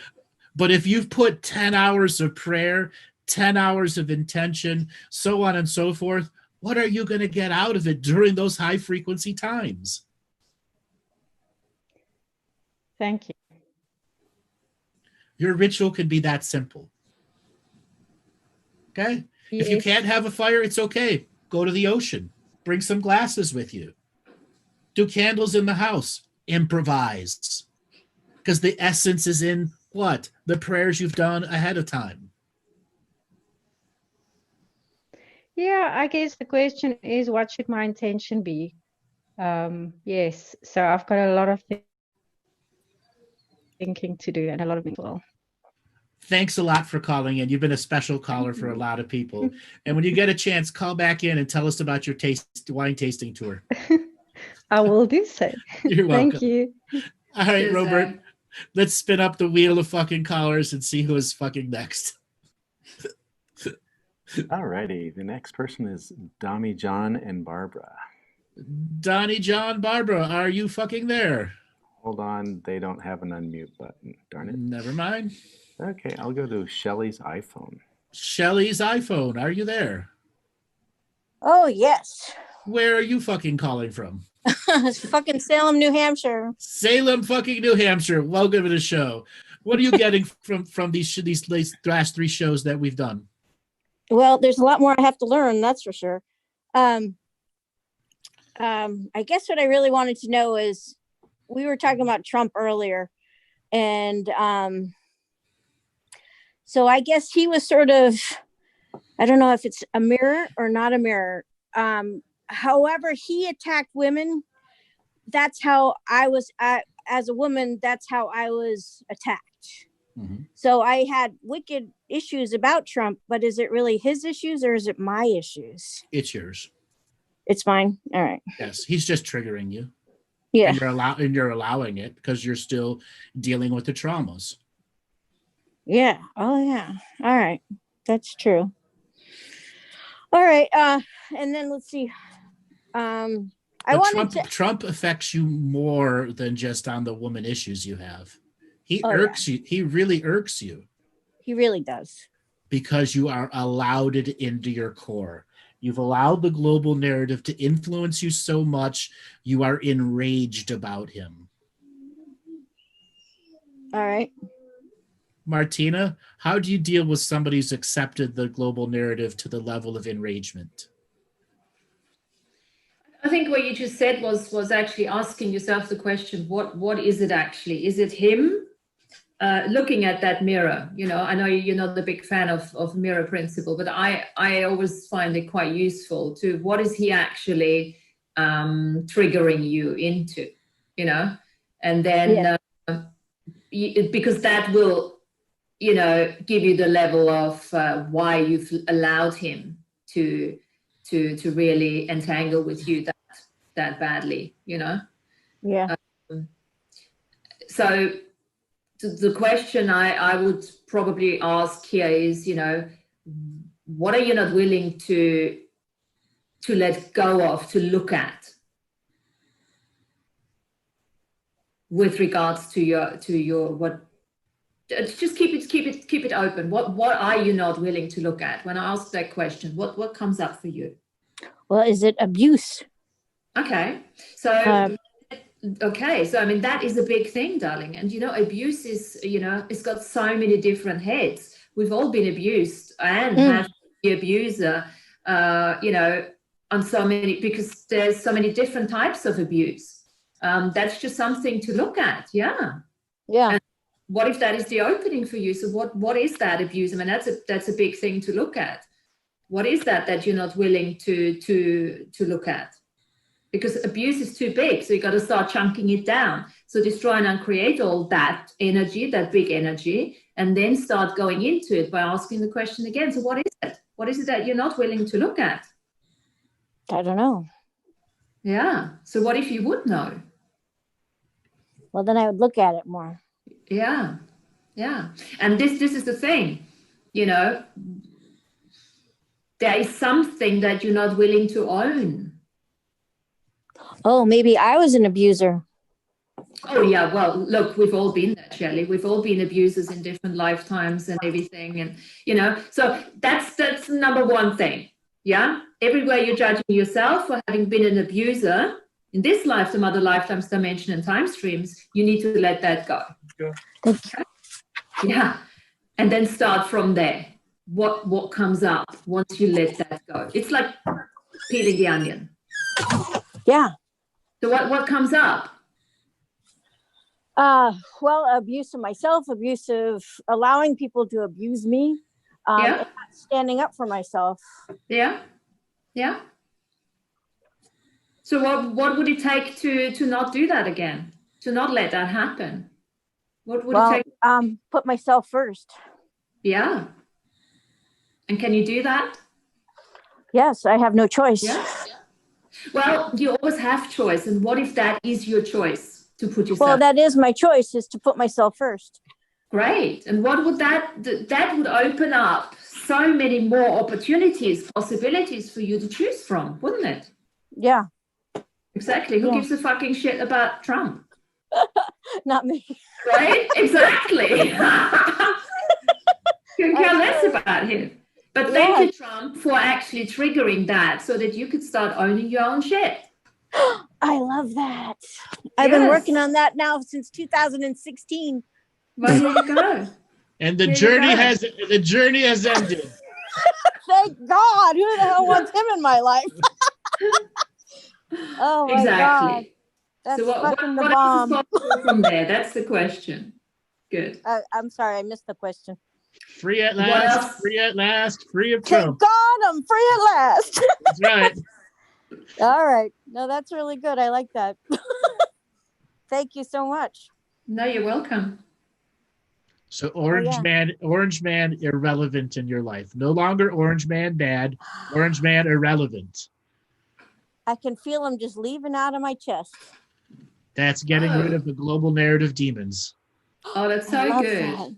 But if you've put 10 hours of prayer, 10 hours of intention, so on and so forth, what are you going to get out of it during those high frequency times? Thank you. Your ritual can be that simple. Okay? Yes. If you can't have a fire, it's okay. Go to the ocean. Bring some glasses with you. Do candles in the house. Improvise. Because the essence is in what? The prayers you've done ahead of time. Yeah, I guess the question is, what should my intention be? Yes, so I've got a lot of thinking to do and a lot of well. Thanks a lot for calling in. You've been a special caller for a lot of people. And when you get a chance, call back in and tell us about your wine tasting tour. I will do so. You're welcome. Thank you. All right, Robert, let's spin up the wheel of fucking callers and see who is fucking next. All righty. The next person is Dami John and Barbara. Donnie, John, Barbara, are you fucking there? Hold on. They don't have an unmute button. Darn it. Never mind. Okay, I'll go to Shelly's iPhone. Shelly's iPhone, are you there? Oh, yes. Where are you fucking calling from? It's fucking Salem, New Hampshire. Salem, fucking New Hampshire. Welcome to the show. What are you getting from these last 3 shows that we've done? Well, there's a lot more I have to learn, that's for sure. I guess what I really wanted to know is, we were talking about Trump earlier, and so I guess he was sort of, I don't know if it's a mirror or not a mirror. However he attacked women, that's how I was, as a woman, that's how I was attacked. Mm-hmm. So I had wicked issues about Trump, but is it really his issues or is it my issues? It's yours. It's mine. All right. Yes, he's just triggering you. Yeah. And you're allowing it because you're still dealing with the traumas. Yeah. Oh, yeah. All right. That's true. All right. And then let's see. Trump affects you more than just on the woman issues you have. He irks you. He really irks you. He really does. Because you are allowed it into your core. You've allowed the global narrative to influence you so much, you are enraged about him. All right. Martina, how do you deal with somebody who's accepted the global narrative to the level of enragement? I think what you just said was actually asking yourself the question, what is it actually? Is it him? Looking at that mirror, I know you're not a big fan of mirror principle, but I always find it quite useful to, what is he actually triggering you into, and then because that will, give you the level of why you've allowed him to really entangle with you that badly, Yeah. So the question I would probably ask here is, what are you not willing to let go of, to look at with regards to your just keep it open. What are you not willing to look at? When I ask that question, what comes up for you? Well, is it abuse? Okay, so okay, so I mean that is a big thing, darling. And you know, abuse is, you know, it's got so many different heads. We've all been abused and have the abuser, you know, on so many, because there's so many different types of abuse. That's just something to look at. Yeah. And what if that is the opening for you? So what is that abuse? I mean, that's a big thing to look at. What is that you're not willing to look at? Because abuse is too big, so you got to start chunking it down. So destroy and uncreate all that energy, that big energy, and then start going into it by asking the question again. So what is it? What is it that you're not willing to look at? I don't know. Yeah. So what if you would know? Well, then I would look at it more. Yeah. Yeah. And this is the thing, you know, there is something that you're not willing to own. Oh, maybe I was an abuser. Oh, yeah. Well, look, we've all been there, Shelley. We've all been abusers in different lifetimes and everything. And, you know, so that's number one thing. Yeah. Everywhere you're judging yourself for having been an abuser in this lifetime, other lifetimes, dimension, and time streams, you need to let that go. Thank you. Yeah. And then start from there. What comes up once you let that go? It's like peeling the onion. Yeah. So what comes up? Well, abuse of myself, abuse of allowing people to abuse me, and not standing up for myself. Yeah. Yeah. So what would it take to not do that again? To not let that happen? What would it take? Put myself first. Yeah. And can you do that? Yes, I have no choice. Yeah. Well, you always have choice. And what if that is your choice to put yourself? Well, that is my choice, is to put myself first. Great. And what would that would open up so many more opportunities, possibilities for you to choose from, wouldn't it? Yeah. Exactly. Who gives a fucking shit about Trump? Not me. Right? Exactly. Couldn't care less about him. But thank you, Trump, for actually triggering that so that you could start owning your own shit. I love that. I've been working on that now since 2016. Well, there you go. And the journey has ended. Thank God. Who the hell wants him in my life? Oh my God. That's so fucking the what bomb. else is possible from there? That's the question. Good. I'm sorry, I missed the question. Free at last, free at last, free of Thank Trump. God I'm free at last. That's right. All right. No, that's really good. I like that. Thank you so much. No, you're welcome. So Orange Man irrelevant in your life. No longer Orange Man bad, Orange Man irrelevant. I can feel him just leaving out of my chest. That's getting rid of the global narrative demons. Oh, that's so good. That.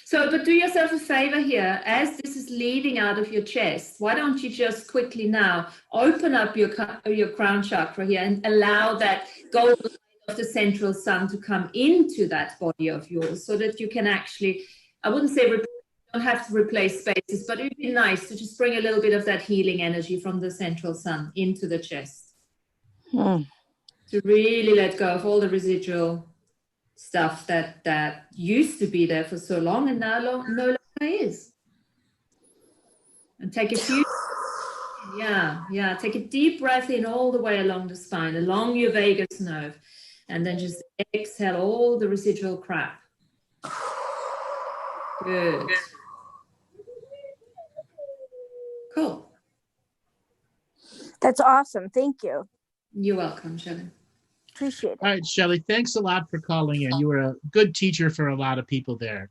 So, but do yourself a favor here. As this is leaving out of your chest, why don't you just quickly now open up your crown chakra here and allow that golden light of the central sun to come into that body of yours so that you can actually, I wouldn't say you don't have to replace spaces, but it would be nice to just bring a little bit of that healing energy from the central sun into the chest. To really let go of all the residual stuff that used to be there for so long and now no longer is. And take a few, take a deep breath in all the way along the spine, along your vagus nerve, and then just exhale all the residual crap. Good. Cool. That's awesome. Thank you. You're welcome, Shelley. Appreciate it. All right, Shelley, thanks a lot for calling in. You were a good teacher for a lot of people there.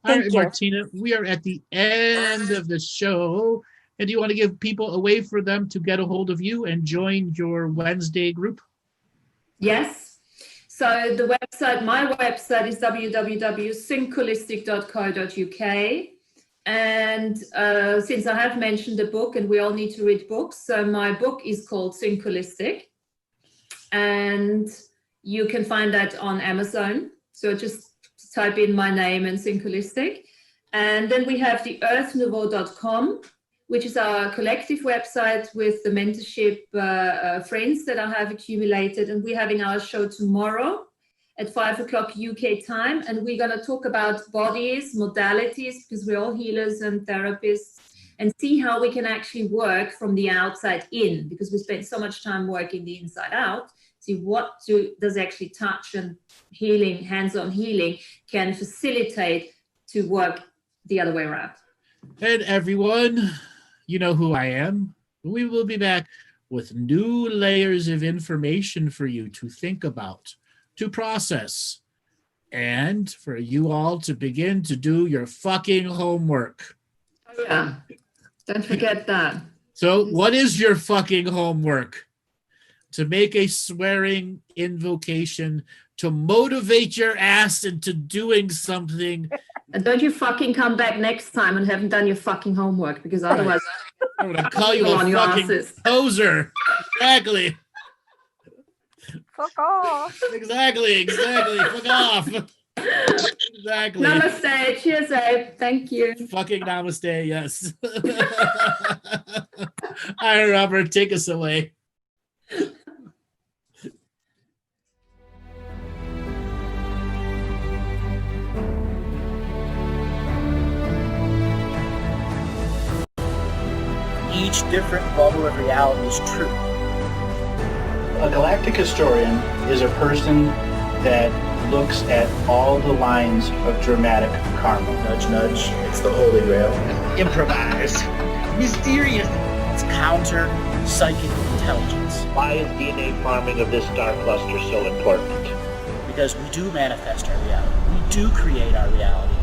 All right, Martina, we are at the end of the show. And do you want to give people a way for them to get a hold of you and join your Wednesday group? Yes. So the website, my website is www.synchholistic.co.uk. And since I have mentioned the book, and we all need to read books, so my book is called Synchholistic. And you can find that on Amazon. So just type in my name and Think Holistic. And then we have the earthnouveau.com, which is our collective website with the mentorship friends that I have accumulated. And we're having our show tomorrow at 5 o'clock UK time. And we're going to talk about bodies, modalities, because we're all healers and therapists, and see how we can actually work from the outside in, because we spend so much time working the inside out. See what does actually touch and healing, hands-on healing can facilitate to work the other way around. And everyone, you know who I am. We will be back with new layers of information for you to think about, to process, and for you all to begin to do your fucking homework. Oh, yeah. Don't forget that. So what is your fucking homework? To make a swearing invocation to motivate your ass into doing something. And don't you fucking come back next time and haven't done your fucking homework, because otherwise I'm going to call you a fucking poser. Exactly. Fuck off. Exactly. Fuck off. Exactly. Namaste. Cheers, Abe. Thank you. Fucking namaste, yes. All right, Robert, take us away. Each different bubble of reality is true. A galactic historian is a person that looks at all the lines of dramatic karma. Nudge, nudge. It's the holy grail. Improvise. Mysterious. It's counter psychic intelligence. Why is DNA farming of this star cluster so important? Because we do manifest our reality. We do create our reality.